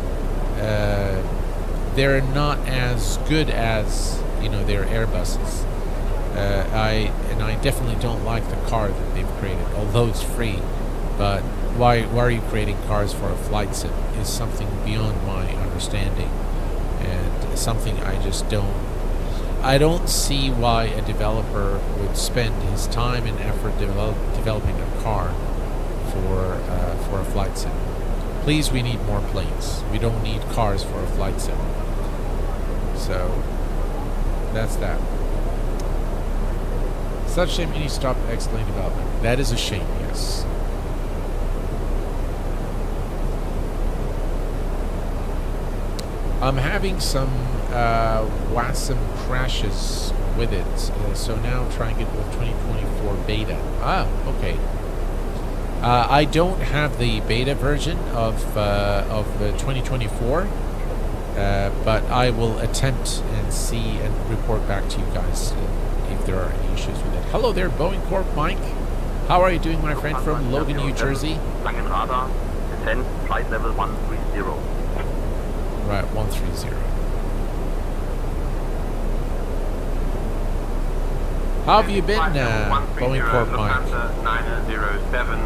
they're not as good as, you know, their Airbuses. I definitely don't like the car that they've created, although it's free. But why are you creating cars for a flight sim is something beyond my understanding, and something I just don't see why a developer would spend his time and effort developing a car for a flight sim. Please, we need more planes. We don't need cars for a flight sim. So that's that. Such shame any stopped X-Plane development. That is a shame, yes. I'm having some WASM crashes with it, so now I'm trying it with 2024 beta. Ah, okay. I don't have the beta version of 2024, but I will attempt and see and report back to you guys if there are any issues with it. Hello there, Boeing Corp Mike. How are you doing, my friend, from Logan, New Jersey? Langen Radar, descend, flight level 130. Right, 130. How have you been, Boeing Corp Mike? 907.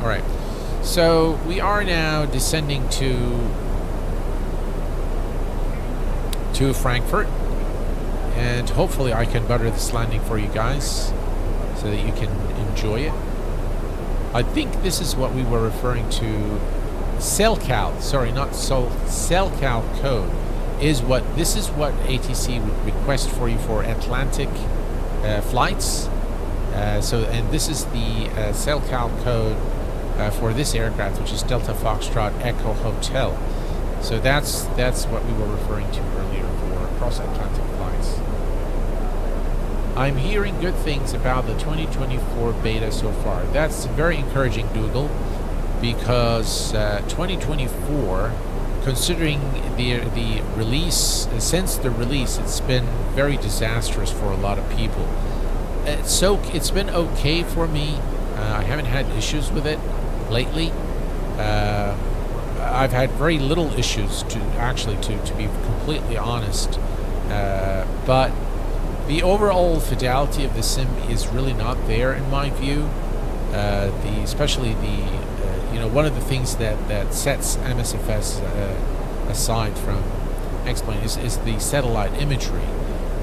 Alright, so we are now descending to Frankfurt, and hopefully I can butter this landing for you guys so that you can enjoy it. I think this is what we were referring to. CellCal, sorry, not CellCal code is what ATC would request for you for Atlantic flights. And this is the CellCal code for this aircraft, which is Delta Foxtrot Echo Hotel. So that's what we were referring to earlier for cross-Atlantic flights. I'm hearing good things about the 2024 beta so far. That's very encouraging, Dougal, because 2024, considering the release, since the release, it's been very disastrous for a lot of people. It's been okay for me. I haven't had issues with it lately. I've had very little issues to be completely honest. But the overall fidelity of the sim is really not there in my view. Especially one of the things that sets MSFS aside from X-Plane is the satellite imagery,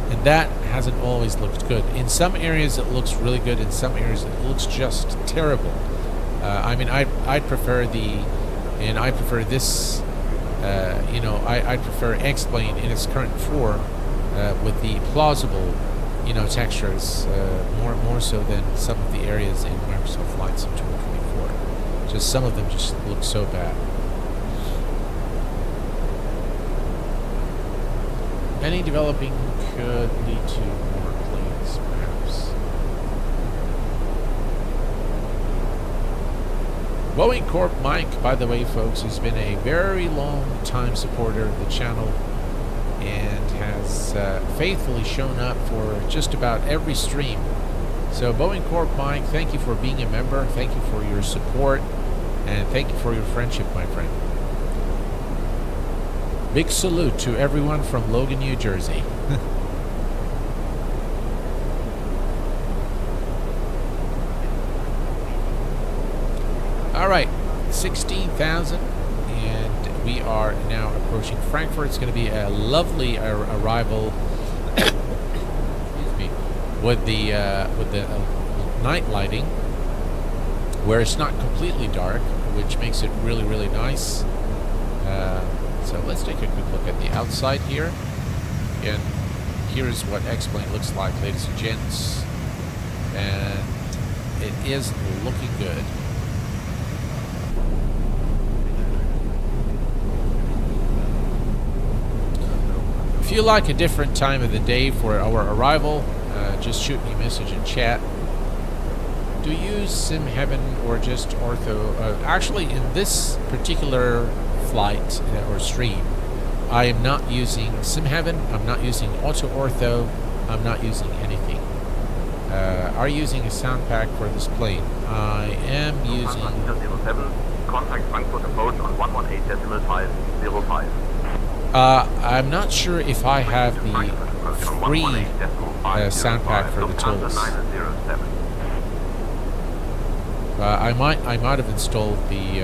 and that hasn't always looked good. In some areas it looks really good, in some areas it looks just terrible. I mean, I'd prefer I'd prefer X-Plane in its current form with the plausible you know, textures more so than some of the areas in Microsoft Flight Sim 2024. Just some of them just look so bad. Any developing could lead to more planes, perhaps. Boeing Corp Mike, by the way, folks, has been a very long time supporter of the channel and has faithfully shown up for just about every stream. So Boeing Corp Mike, thank you for being a member, thank you for your support, and thank you for your friendship, my friend. Big salute to everyone from Logan, New Jersey. All right, 16,000, and we are now approaching Frankfurt. It's going to be a lovely arrival. Excuse me, with the night lighting, where it's not completely dark, which makes it really, really nice. So let's take a quick look at the outside here. And here's what X-Plane looks like, ladies and gents. And it is looking good. If you like a different time of the day for our arrival, just shoot me a message in chat. Do you use Sim Heaven or just Ortho? Actually, in this particular flight or stream, I am not using Sim Heaven, I'm not using Auto Ortho, I'm not using anything. Are you using a sound pack for this plane? I am using... Contact Frankfurt approach on 118.505. I'm not sure if I have the free sound pack for the Toliss. I might have installed the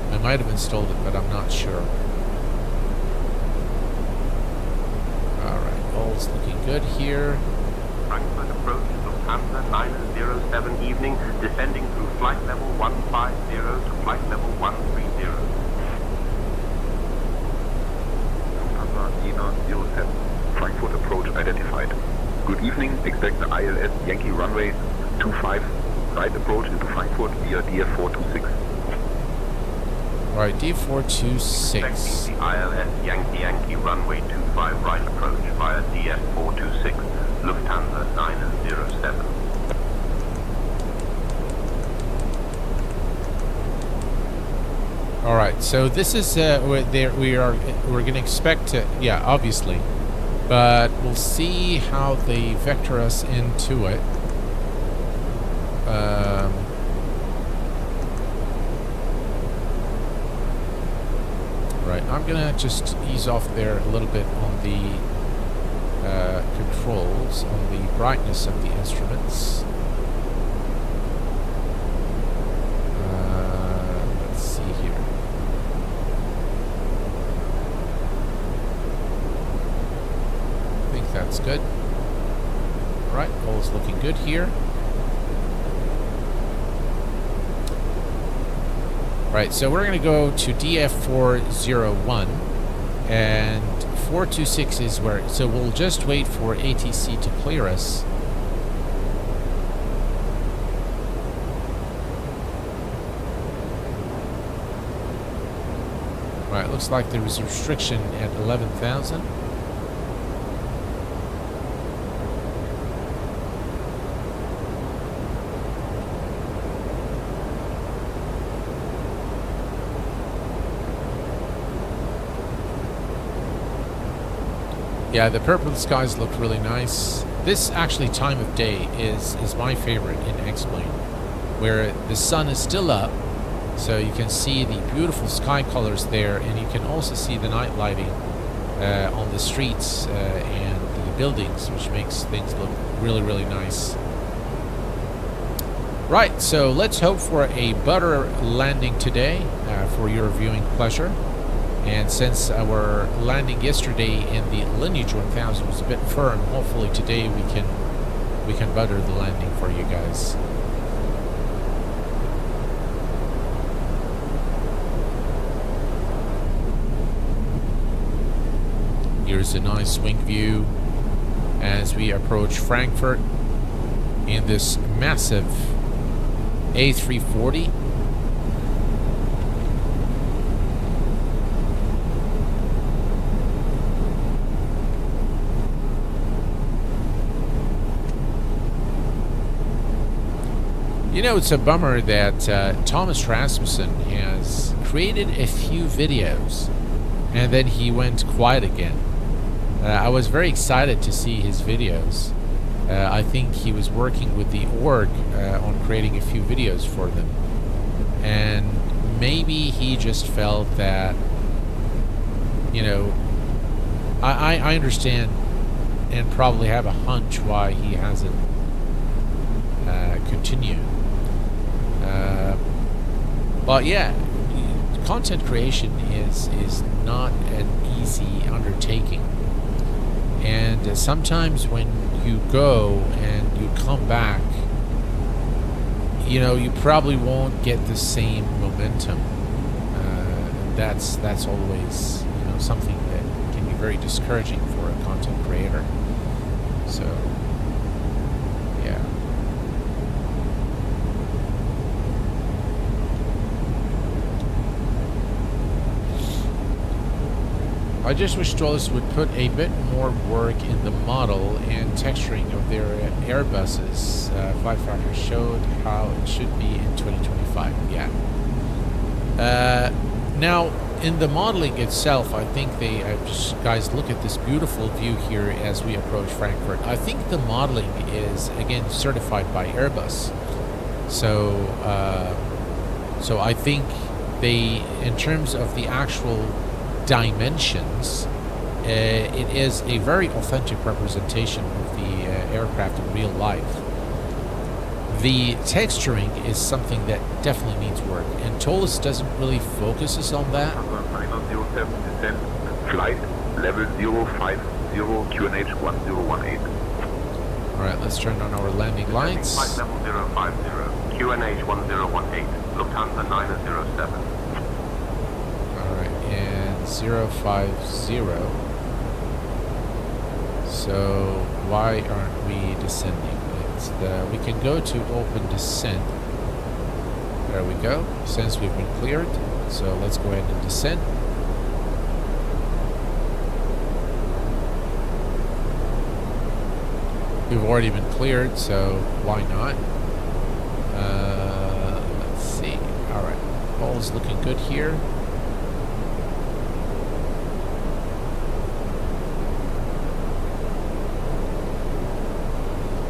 I might have installed it, but I'm not sure. Alright, all's looking good here. Frankfurt approach Lufthansa 907 evening, descending through flight level 150 to flight level 130. Lufthansa 907, Frankfurt approach identified. Good evening, expect the ILS Yankee runway 25 right approach into Frankfurt via DF426. Right, D426. Expecting the ILS Yankee runway 25 right approach via DF426, Lufthansa 907. All right, so this is we're going to expect to, yeah, obviously, but we'll see how they vector us into it. Right, I'm gonna just ease off there a little bit on the controls, on the brightness of the instruments. Let's see here. I think that's good. All right, all's looking good here. Right, so we're going to go to DF401, and 426 is where, so we'll just wait for ATC to clear us. Right, looks like there is a restriction at 11,000. Yeah, the purple skies look really nice. This actually time of day is my favorite in X-Plane, where the sun is still up, so you can see the beautiful sky colors there, and you can also see the night lighting on the streets and the buildings, which makes things look really, really nice. Right, so let's hope for a better landing today for your viewing pleasure. And since our landing yesterday in the Lineage 1000 was a bit firm, hopefully today we can butter the landing for you guys. Here's a nice wing view. as we approach Frankfurt in this massive A340. You know, it's a bummer that Thomas Rasmussen has created a few videos and then he went quiet again. I was very excited to see his videos. I think he was working with the org on creating a few videos for them. And maybe he just felt that, you know, I understand and probably have a hunch why he hasn't continued. But yeah, content creation is not an easy undertaking. And sometimes when you go and you come back, you know, you probably won't get the same momentum. That's always, you know, something that can be very discouraging for a content creator. So, yeah. I just wish Toliss would put a bit more work in the model and texturing of their Airbuses. Flight Tracker showed how it should be in 2025. Yeah. Now, in the modeling itself, I think they just, guys, look at this beautiful view here as we approach Frankfurt. I think the modeling is again certified by Airbus. So, so I think they, in terms of the actual dimensions, it is a very authentic representation of the aircraft in real life. The texturing is something that definitely needs work, and Toliss doesn't really focuses on that. Descent, flight level 050, QNH 1018. Alright, let's turn on our landing lights. Flight level 050, QNH 1018, Lufthansa 907. Alright, and 050. So why aren't we descending? It's we can go to open descent. There we go. Since we've been cleared, so let's go ahead and descend. We've already been cleared, so why not? Let's see. Alright, all is looking good here.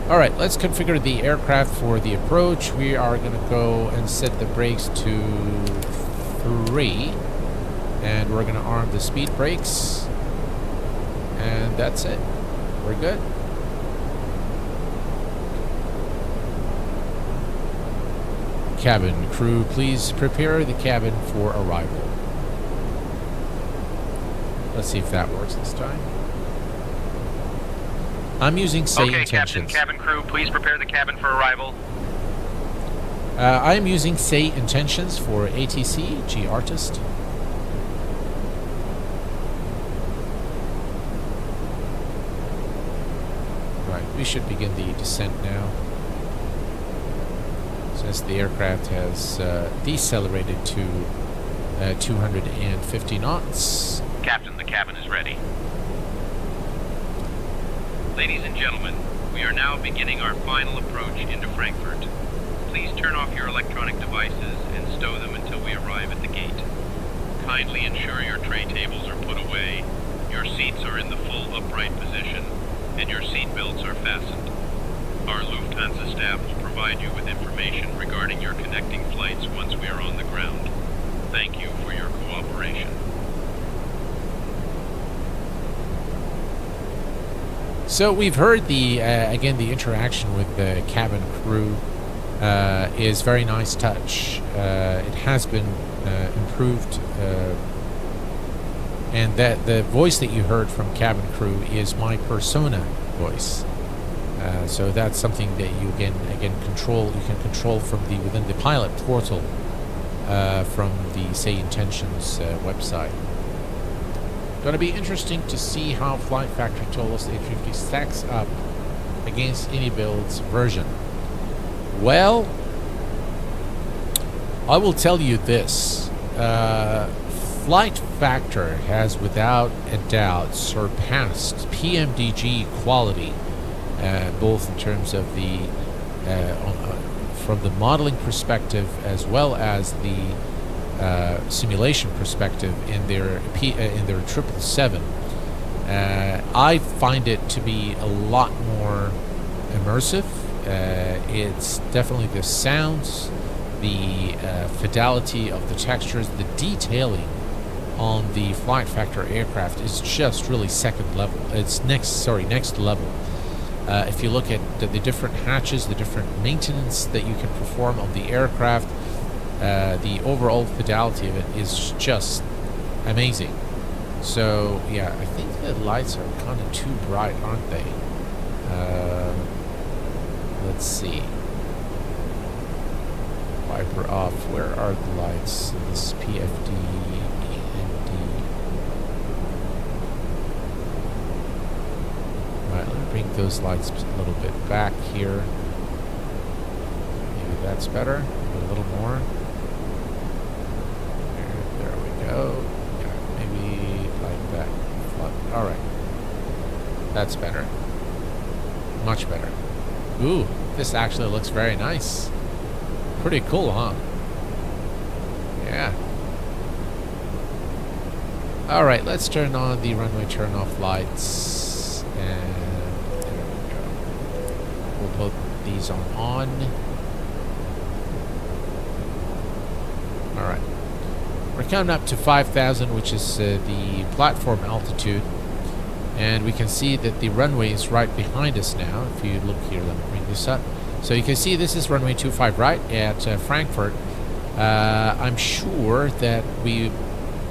Alright, let's configure the aircraft for the approach. We are going to go and set the brakes to 3. And we're going to arm the speed brakes. And that's it. We're good. Cabin crew, please prepare the cabin for arrival. Let's see if that works this time. I'm using say intentions. Captain, cabin crew, please prepare the cabin for arrival. I am using say intentions for ATC, G Artist. Right, we should begin the descent now. Since the aircraft has decelerated to 250 knots. Captain, the cabin is ready. Ladies and gentlemen, we are now beginning our final approach into Frankfurt. Please turn off your electronic devices and stow them until we arrive at the gate. Kindly ensure your tray tables are put away, your seats are in the full upright position, and your seat belts are fastened. Our Lufthansa staff will provide you with information regarding your connecting flights once we are on the ground. Thank you for your cooperation. So we've heard the again, the interaction with the cabin crew is very nice touch. It has been improved, and that the voice that you heard from cabin crew is my persona voice. So that's something that you again control. You can control from within the pilot portal from the Say Intentions website. Going to be interesting to see how Flight Factory Toliss A350 stacks up against any build's version. Well, I will tell you this. Flight Factor has without a doubt surpassed PMDG quality, both in terms of the from the modeling perspective as well as the simulation perspective in their 777. I find it to be a lot more immersive. It's definitely the sounds, the fidelity of the textures, the detailing on the Flight Factor aircraft is just really second level. It's next level. If you look at the different hatches, the different maintenance that you can perform on the aircraft, the overall fidelity of it is just amazing. So yeah, I think the lights are kind of too bright, aren't they? Let's see. Wiper off. Where are the lights? This PFD, END. Right, let me bring those lights a little bit back here. Maybe that's better. A little more. There we go. Yeah, maybe like that. All right. That's better. Much better. Ooh, this actually looks very nice. Pretty cool, huh? Yeah. Alright, let's turn on the runway turn-off lights. And there we go. We'll put these on. Alright. We're coming up to 5,000, which is the platform altitude. And we can see that the runway is right behind us now. If you look here, let me bring this up. So you can see this is runway 25 right at Frankfurt. I'm sure that we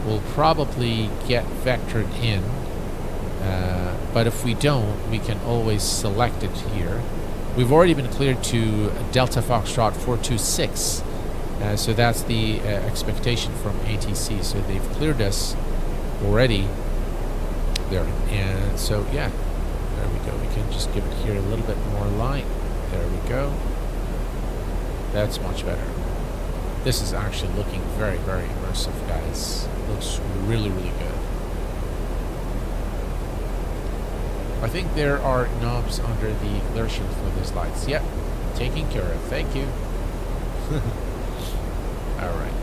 will probably get vectored in. But if we don't, we can always select it here. We've already been cleared to Delta Foxtrot 426. So that's the expectation from ATC. So they've cleared us already. There, and so yeah, there we go. We can just give it here a little bit more light. There we go. That's much better. This is actually looking very, very immersive, guys. Looks really, really good. I think there are knobs under the glare shield for those lights. Yep, taken care of. Thank you. All right.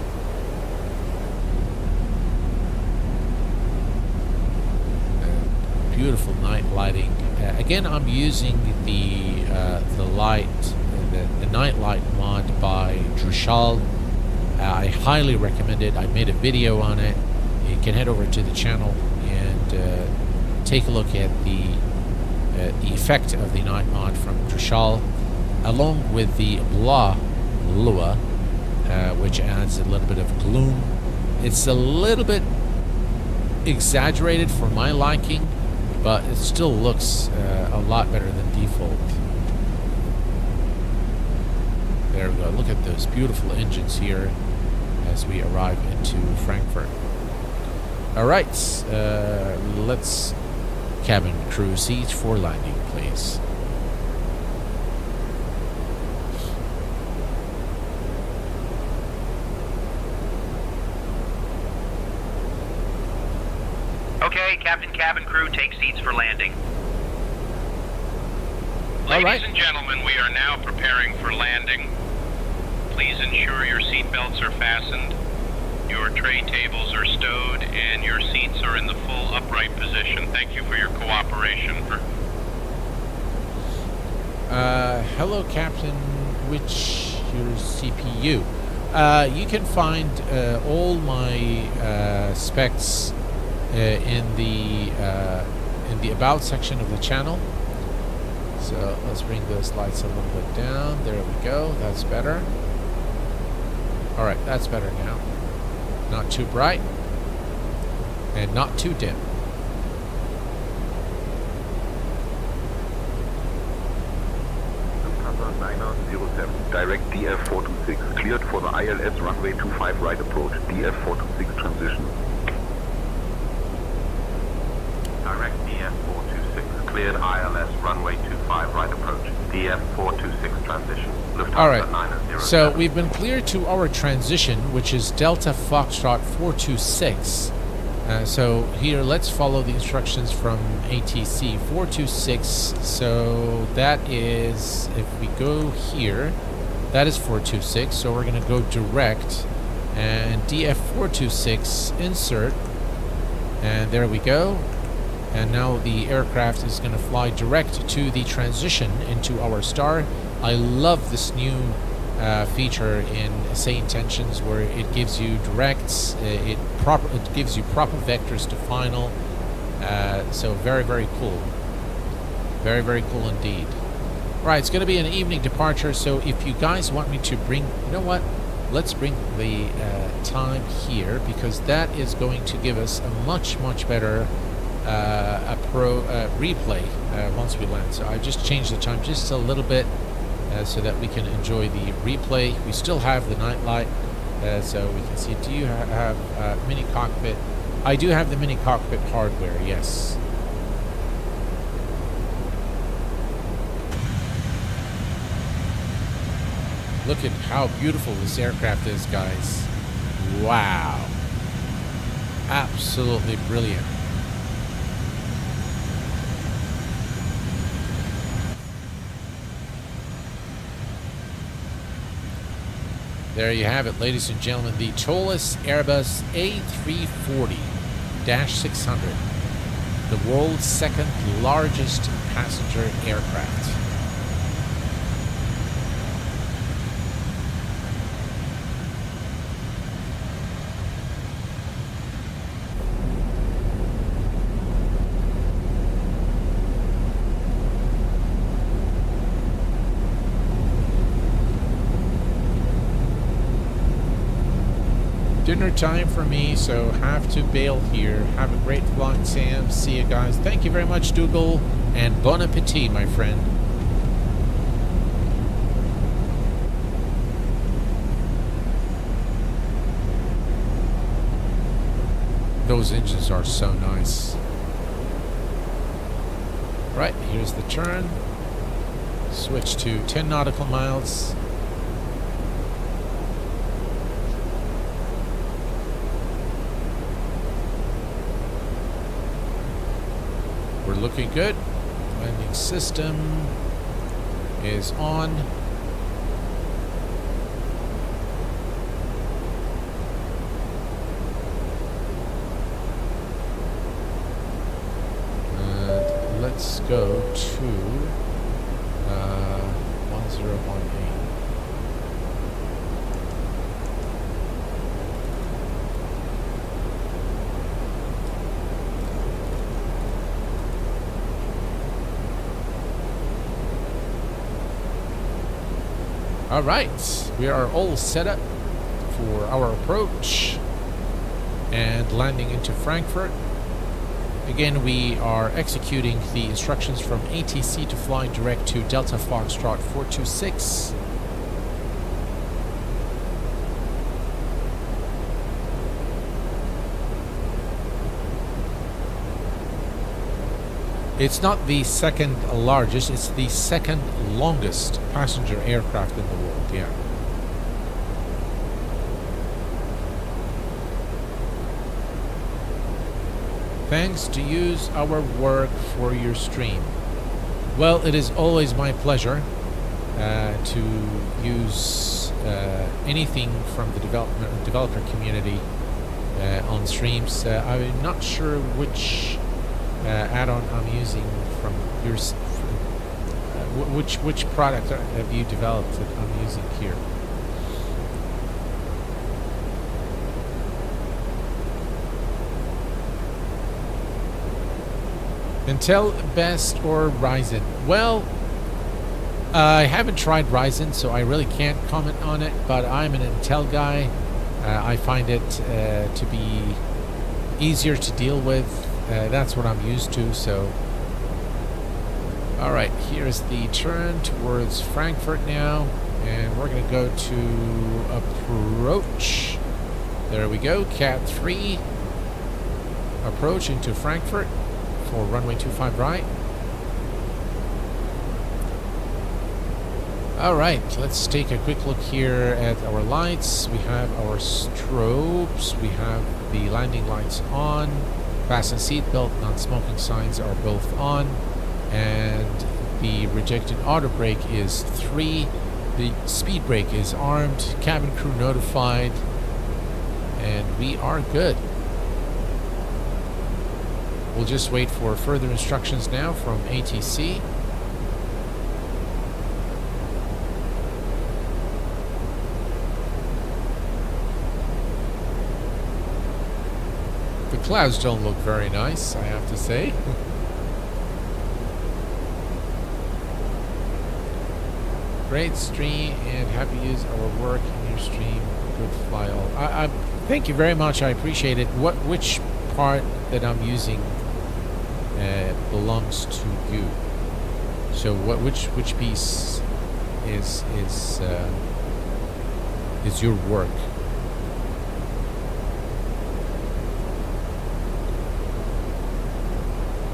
Beautiful night lighting. Again, I'm using the light, the night light mod by Drushal. I highly recommend it. I made a video on it. You can head over to the channel and take a look at the effect of the night mod from Drushal, along with the Lua, which adds a little bit of gloom. It's a little bit exaggerated for my liking, but it still looks a lot better than default. There we go. Look at those beautiful engines here as we arrive into Frankfurt. All right, let's cabin crew seats for landing, please. Okay, Captain, cabin crew, take seats for landing. Ladies and gentlemen, we are now preparing for landing. Please ensure your seat belts are fastened, your tray tables are stowed, and your seats are in the full upright position. Thank you for your cooperation. Hello, Captain. Which your CPU? You can find all my specs in the about section of the channel. So let's bring those lights a little bit down. There we go. That's better. All right, that's better now. Not too bright and not too dim. Lufthansa 907, direct DF426, cleared for the ILS runway 25 right approach, DF426 transition. direct DF426, cleared ILS, runway 25, right approach. DF426 transition. Lufthansa All right. 907. So we've been cleared to our transition, which is Delta Foxtrot 426. So here, let's follow the instructions from ATC 426. So that is, if we go here, that is 426. So we're going to go direct and DF 426 insert, and there we go. And now the aircraft is going to fly direct to the transition into our star. I love this new feature in Say Intentions, where it gives you directs, it gives you proper vectors to final. So very, very cool. Very, very cool indeed. Right, it's going to be an evening departure, so if you guys want me to bring, you know what? Let's bring the time here, because that is going to give us a much, much better replay once we land. So I just changed the time just a little bit so that we can enjoy the replay. We still have the night light, so we can see. Do you have mini cockpit? I do have the mini cockpit hardware, yes. Look at how beautiful this aircraft is, guys. Wow. Absolutely brilliant. There you have it, ladies and gentlemen, the Toliss Airbus A340-600, the world's second largest passenger aircraft. Dinner time for me, so have to bail here. Have a great flight, Sam. See you guys. Thank you very much, Dougal, and bon appetit, my friend. Those engines are so nice. Right, here's the turn. Switch to 10 nautical miles. We're looking good. Landing system is on. And let's go to 1018. All right, we are all set up for our approach and landing into Frankfurt. Again, we are executing the instructions from ATC to fly direct to Delta Foxtrot 426. It's not the second largest, it's the second longest passenger aircraft in the world, yeah. Thanks to use our work for your stream. Well, it is always my pleasure to use anything from the developer community on streams. I'm not sure which add-on I'm using from your which product have you developed that I'm using here? Intel best or Ryzen? Well, I haven't tried Ryzen, so I really can't comment on it, but I'm an Intel guy. I find it to be easier to deal with. That's what I'm used to, so. Alright, here's the turn towards Frankfurt now, and we're going to go to approach. There we go, Cat 3. Approach into Frankfurt. for runway 25 right. Alright, let's take a quick look here at our lights. We have our strobes, we have the landing lights on, fasten seatbelt, non-smoking signs are both on, and the rejected auto brake is 3. The speed brake is armed, cabin crew notified, and we are good. We'll just wait for further instructions now from ATC. The clouds don't look very nice, I have to say. Great stream and happy to use our work in your stream. Good file. I thank you very much. I appreciate it. Which part that I'm using belongs to you? So which piece is your work?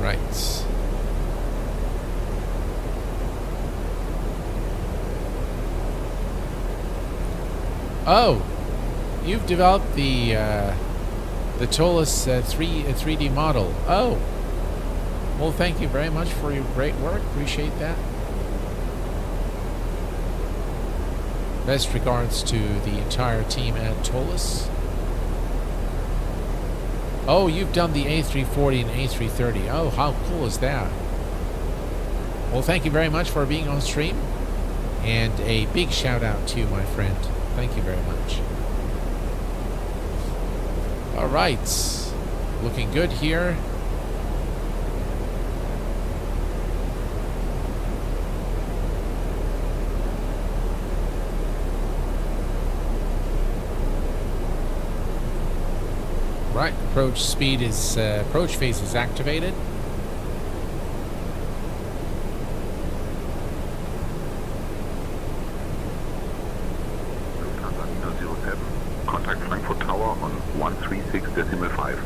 Right. Oh, you've developed the Toliss 3D model. Oh, well, thank you very much for your great work. Appreciate that. Best regards to the entire team at Toliss. Oh, you've done the A340 and A330. Oh, how cool is that? Well, thank you very much for being on stream, and a big shout out to you, my friend. Thank you very much. All right, looking good here. Right, approach speed is approach phase is activated. Contact Frankfurt Tower on 136.5.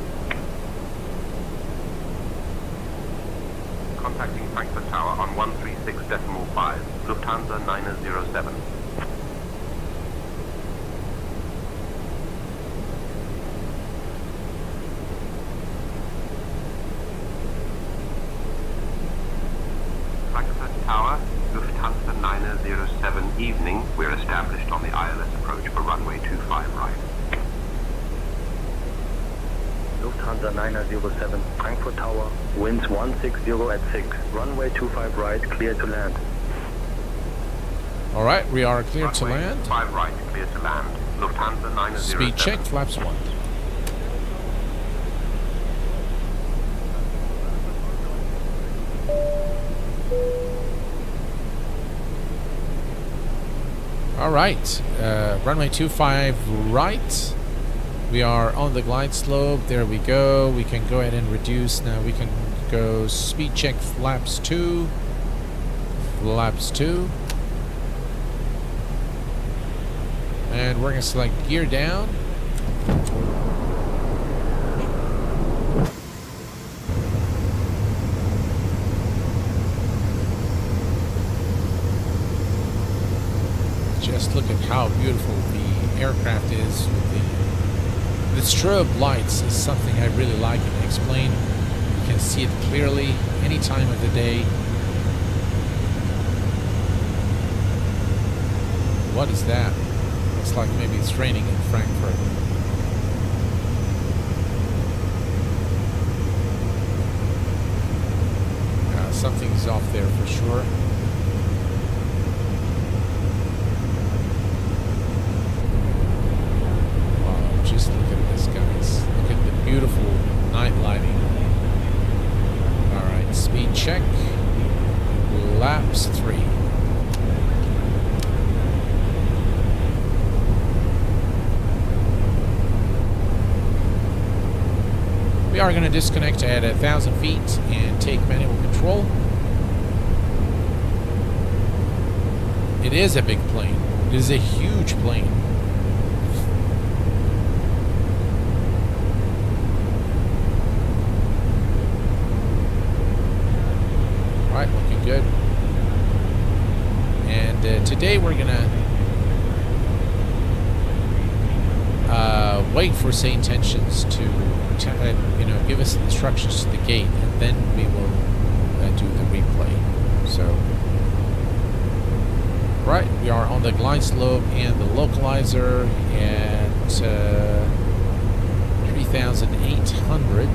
Contacting Frankfurt Tower on 136.5. Lufthansa 907. Frankfurt Tower, Lufthansa 907 evening. We're established on the ILS approach for runway 25 right. Lufthansa 907, Frankfurt Tower, winds 160 at 6, runway 25 right, clear to land. All right, we are clear to land. 25 right, clear to land. Lufthansa 907. Speed check, flaps 1. All right, runway 25 right. We are on the glide slope. There we go. We can go ahead and reduce. Now we can go speed check, flaps 2. Flaps 2. And we're going to select gear down. Just look at how beautiful the aircraft is. The strobe lights is something I really like and explain. You can see it clearly any time of the day. What is that? Looks like maybe it's raining in Frankfurt. Something's off there for sure. Wow, just look at this, guys. Look at the beautiful night lighting. Alright, speed check. Laps 3. We are going to disconnect at 1,000 feet and take manual control. It is a big plane. It is a huge plane. Right, looking good. And today we're gonna wait for St. Intentions to, give us instructions to the gate, and then we will do the replay. So, right, we are on the glide slope and the localizer at 3,800.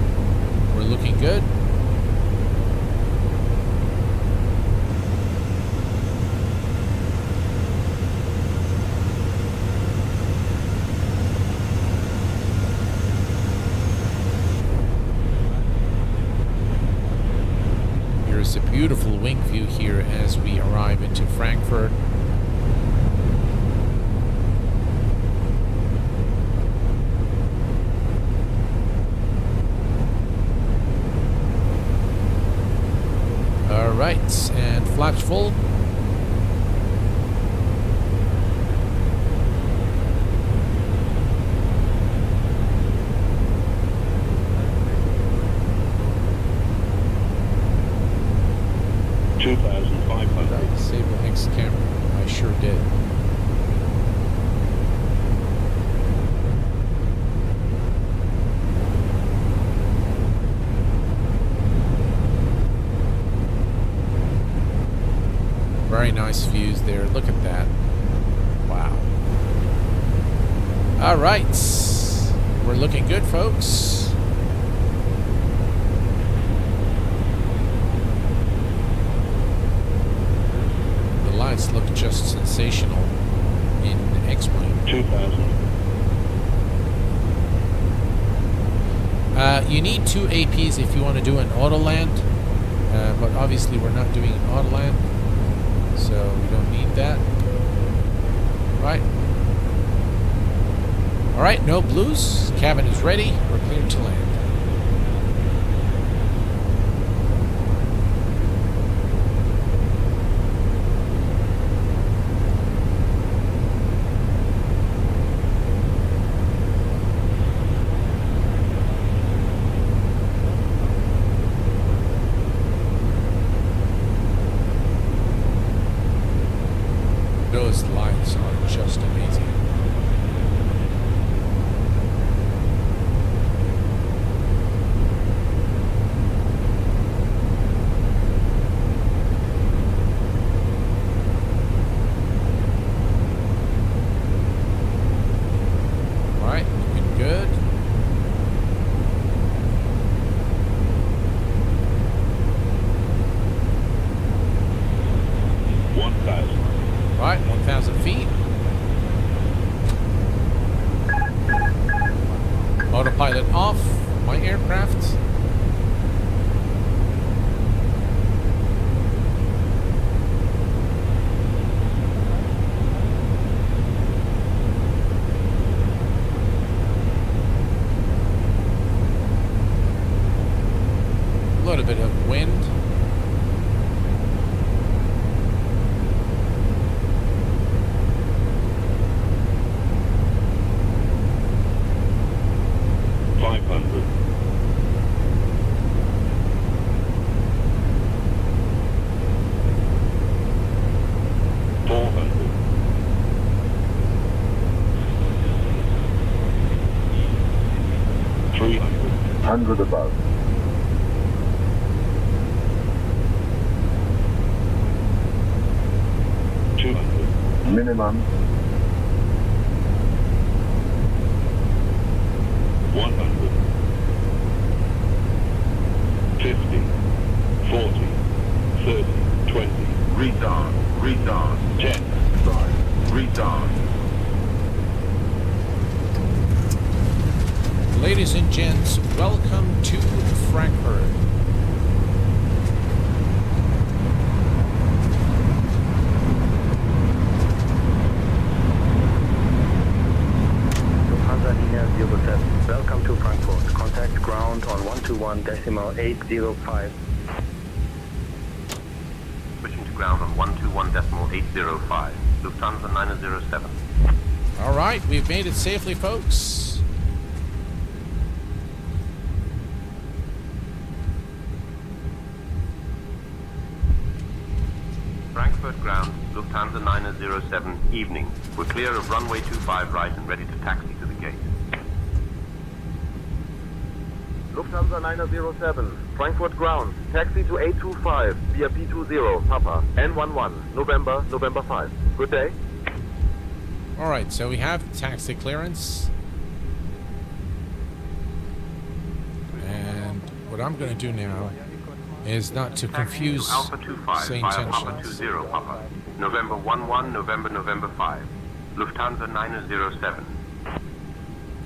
We're looking good. Here's a beautiful wing view here as we arrive into Frankfurt. All right, and flaps full. Disable X camera. I sure did. Very nice views there. Look at that. Wow. All right. We're looking good, folks. Lights look just sensational in X-Plane. 2000. You need 2 APs if you want to do an auto land, but obviously we're not doing an auto land, so we don't need that. Right. All right, no blues. Cabin is ready. We're clear to land. Those lights are just amazing. All right, looking good. Right, 1,000 feet. Autopilot off, my aircraft. A little bit of wind. Above. 200. Minimum. 100. 50. 40. 30. 20. Retard. Retard. 10. 5. Retard. Ladies and gents, welcome to Frankfurt. Welcome to Frankfurt. Contact ground on 121.805. Switching to ground on 121.805. Lufthansa 907. All right, we've made it safely, folks. Frankfurt ground, Lufthansa 907, evening. We're clear of runway 25 right and ready to taxi to the gate. Lufthansa 907, Frankfurt ground, taxi to A25 via P20, Papa, N11, November 5. Good day. All right, so we have taxi clearance. And what I'm going to do now is not to confuse Alpha 25 St. via Papa Tensions. 20, Papa. November 11, November 5. Lufthansa 907.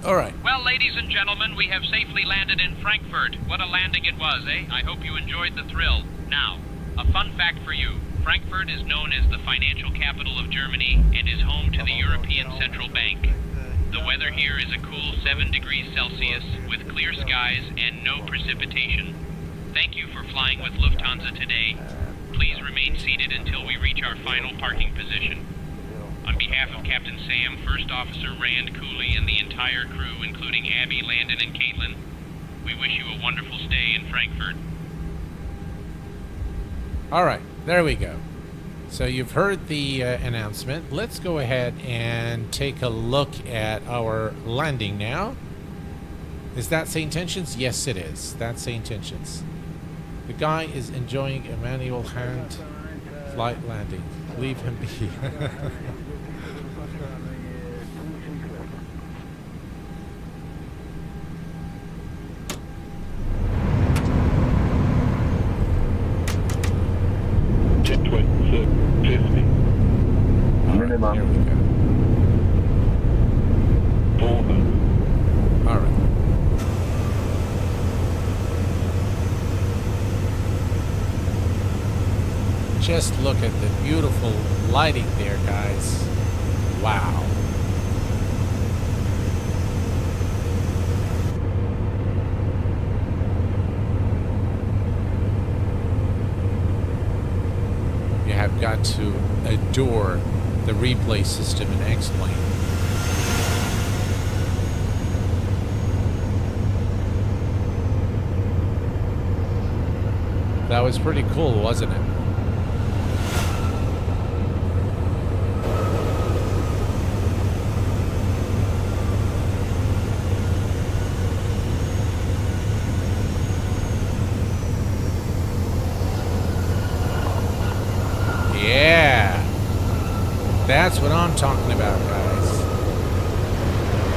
All right. Well, ladies and gentlemen, we have safely landed in Frankfurt. What a landing it was, eh? I hope you enjoyed the thrill. Now, a fun fact for you. Frankfurt is known as the financial capital of Germany and is home to the European Central Bank. The weather here is a cool 7 degrees Celsius with clear skies and no precipitation. Thank you for flying with Lufthansa today. Please remain seated until we reach our final parking position. On behalf of Captain Sam, First Officer Rand Cooley, and the entire crew, including Abby, Landon, and Caitlin, we wish you a wonderful stay in Frankfurt. All right, there we go. So you've heard the announcement. Let's go ahead and take a look at our landing now. Is that St. Tensions? Yes, it is. That's St. Tensions. The guy is enjoying a manual hand flight landing. Leave him be. Here we go. All right. Just look at the beautiful lighting there, guys. Wow. You have got to adore the replay system in X-Plane. That was pretty cool, wasn't it? Yeah. That's what I'm talking about, guys.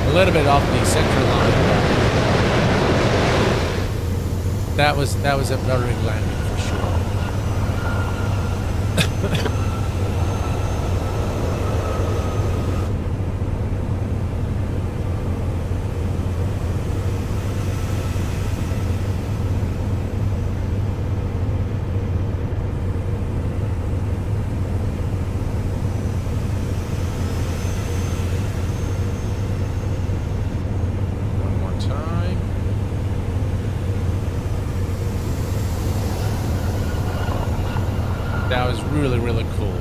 A little bit off the center line. That was a rudder landing for sure. That was really, really cool.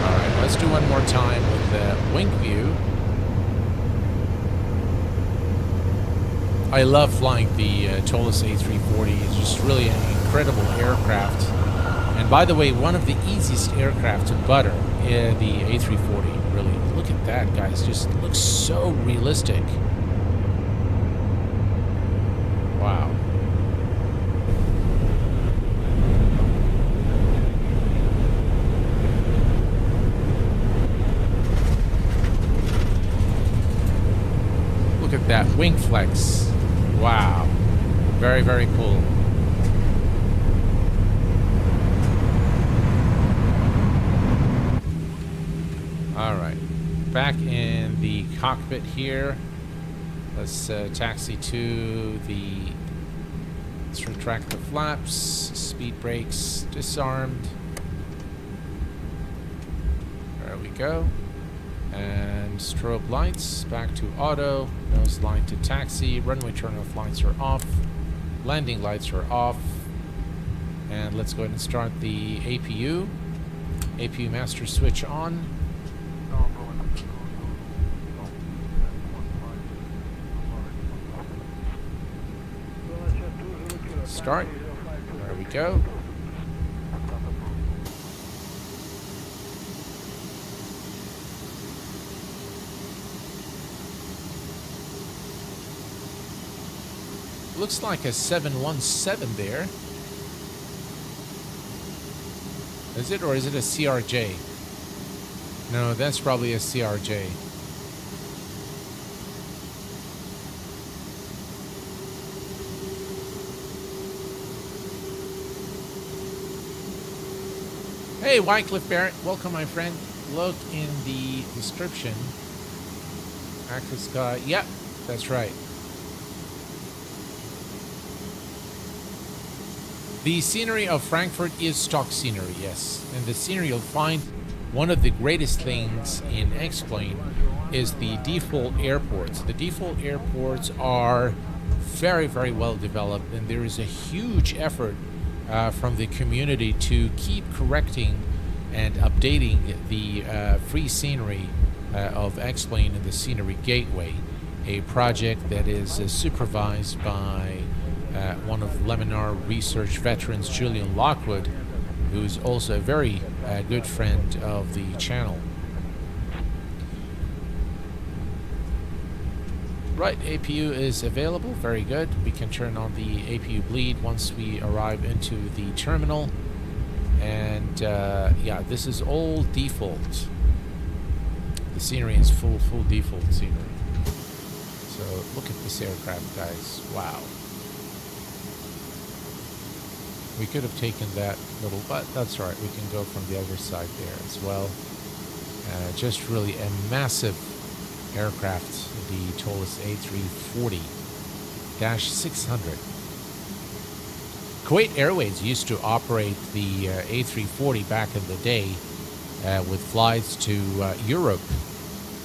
Alright, let's do one more time with the wing view. I love flying the Toliss A340. It's just really an incredible aircraft. And by the way, one of the easiest aircraft to butter, the A340. Really, look at that, guys. Just looks so realistic. Wow. Look at that wing flex. Wow. Very, very cool. All right. Back in the cockpit here. Let's taxi to the... Let's retract the flaps. Speed brakes disarmed. There we go. And strobe lights back to auto. Nose line to taxi. Runway turn-off lights are off. Landing lights are off. And let's go ahead and start the APU. APU master switch on. start. There we go. Looks like a 717 there. Is it, or is it a CRJ? No, that's probably a CRJ. Hey, Wycliffe Barrett, welcome, my friend. Look in the description. Access Sky. Yep, that's right. The scenery of Frankfurt is stock scenery, yes. And the scenery you'll find, one of the greatest things in X-Plane is the default airports. The default airports are very, very well developed, and there is a huge effort from the community to keep correcting and updating the free scenery of X-Plane and the Scenery Gateway, a project that is supervised by one of Laminar research veterans, Julian Lockwood, who's also a very good friend of the channel. Right, APU is available, very good. We can turn on the APU bleed once we arrive into the terminal. And yeah, this is all default. The scenery is full default scenery. So look at this aircraft, guys. Wow. We could have taken that little, but that's all right. We can go from the other side there as well. Just really a massive aircraft, the Toliss A340-600. Kuwait Airways used to operate the A340 back in the day with flights to Europe.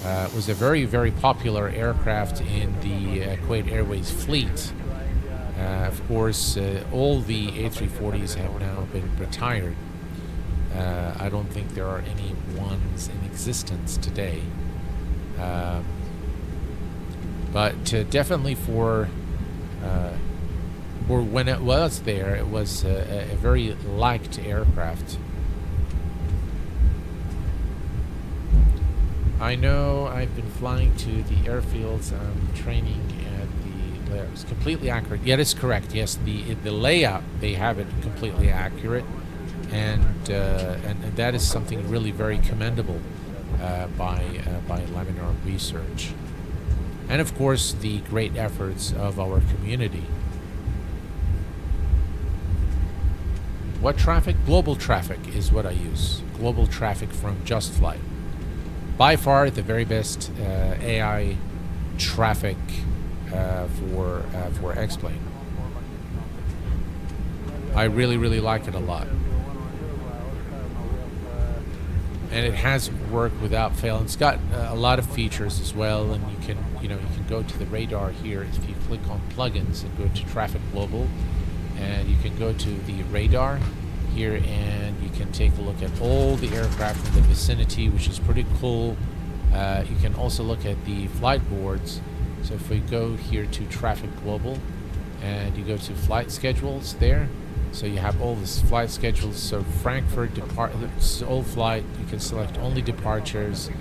It was a very, very popular aircraft in the Kuwait Airways fleet. Of course, all the A340s have now been retired. I don't think there are any ones in existence today. But definitely for when it was there, it was a very liked aircraft. I know I've been flying to the airfields. I'm training at the. It's completely accurate. Yeah, it's correct. Yes, the layout, they have it completely accurate, and that is something really very commendable by Laminar Research, and of course the great efforts of our community. What traffic? Global traffic is what I use. Global traffic from JustFlight. By far the very best AI traffic for X-Plane. I really like it a lot, and it has worked without fail. It's got a lot of features as well, and you can go to the radar here if you click on plugins and go to Traffic Global, and you can go to the radar here, and you can take a look at all the aircraft in the vicinity, which is pretty cool. You can also look at the flight boards. So if we go here to Traffic Global, and you go to flight schedules there, so you have all this flight schedules. So Frankfurt all flight, you can select only departures,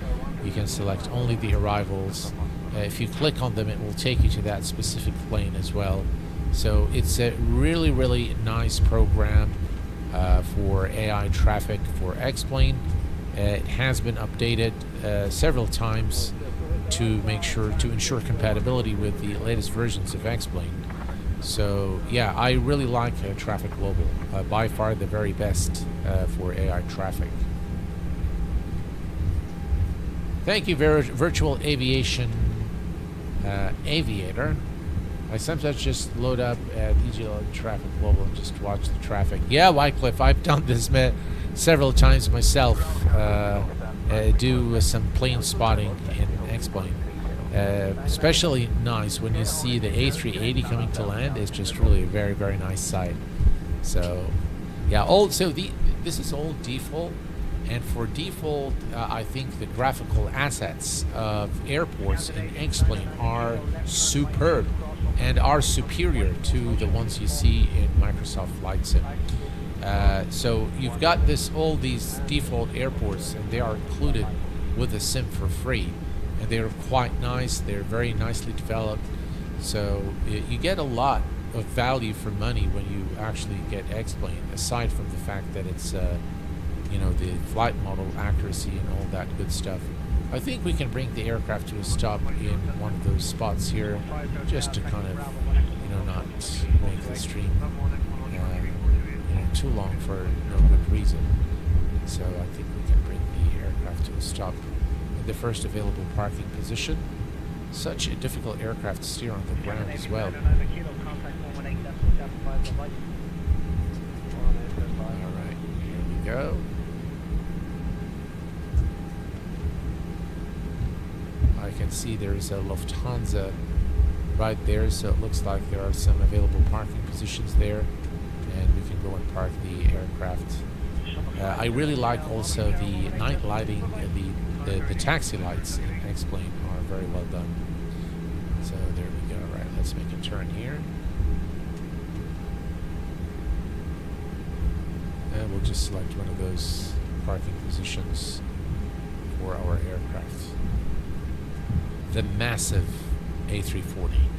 you can select only the arrivals. If you click on them, it will take you to that specific plane as well. So it's a really nice program for AI traffic for X-Plane. It has been updated several times to ensure compatibility with the latest versions of X-Plane. So yeah, I really like Traffic Global. By far the very best for AI traffic. Thank you, Virtual Aviation Aviator. I sometimes just load up at EGL Traffic Global and just watch the traffic. Yeah, Wycliffe, I've done this several times myself. Do some plane spotting in X-Plane. Especially nice when you see the A380 coming to land. It's just really a very nice sight. So yeah, this is all default, and for default I think the graphical assets of airports in X-Plane are superb. and are superior to the ones you see in Microsoft Flight Sim. So you've got all these default airports, and they are included with the sim for free, and they're quite nice. They're very nicely developed, so you get a lot of value for money when you actually get X-Plane, aside from the fact that it's you know, the flight model accuracy and all that good stuff. I think we can bring the aircraft to a stop in one of those spots here, just to kind of, you know, not make the stream you know, too long for no good reason. So I think we can bring the aircraft to a stop in the first available parking position. Such a difficult aircraft to steer on the ground as well. Alright, here we go. I can see there's a Lufthansa right there, so it looks like there are some available parking positions there, and we can go and park the aircraft. I really like also the night lighting and the taxi lights in X-Plane are very well done. So there we go. Right, let's make a turn here. And we'll just select one of those parking positions for our aircraft. The massive A340.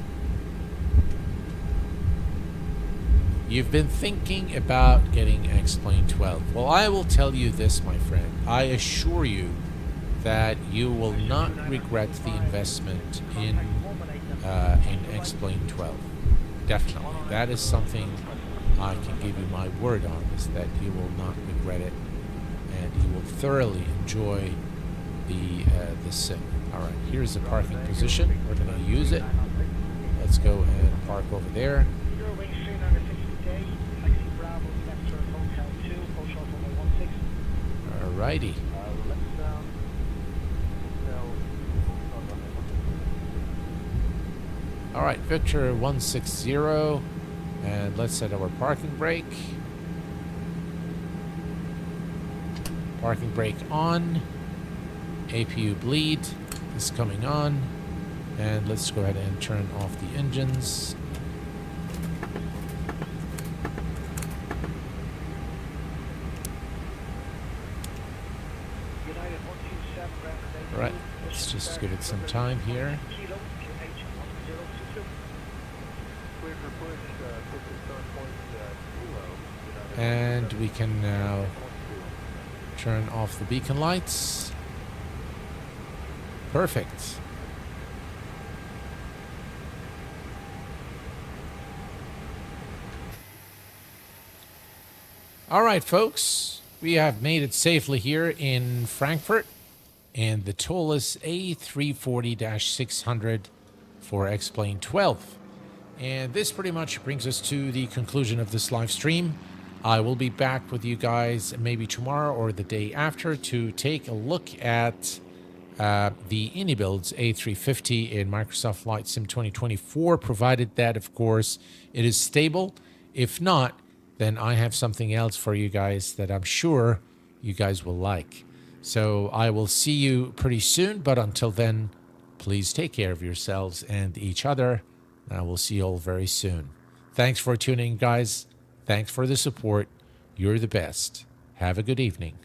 You've been thinking about getting X-Plane 12. Well, I will tell you this, my friend. I assure you that you will not regret the investment in X-Plane 12. Definitely. That is something I can give you my word on, is that you will not regret it, and you will thoroughly enjoy the sim. Alright, here's the parking position. We're going to use it. Let's go and park over there. Alrighty. Alright, Victor 160, and let's set our parking brake. Parking brake on. APU bleed is coming on, and let's go ahead and turn off the engines. Alright, let's just give it some time here. And we can now turn off the beacon lights. Perfect. All right, folks, we have made it safely here in Frankfurt, and the Toliss A340-600 for X-Plane 12. And this pretty much brings us to the conclusion of this live stream. I will be back with you guys maybe tomorrow or the day after to take a look at the Anybuilds A350 in Microsoft Flight Sim 2024, provided that, of course, it is stable. If not, then I have something else for you guys that I'm sure you guys will like. So I will see you pretty soon, but until then, please take care of yourselves and each other. I will see you all very soon. Thanks for tuning in, guys. Thanks for the support. You're the best. Have a good evening.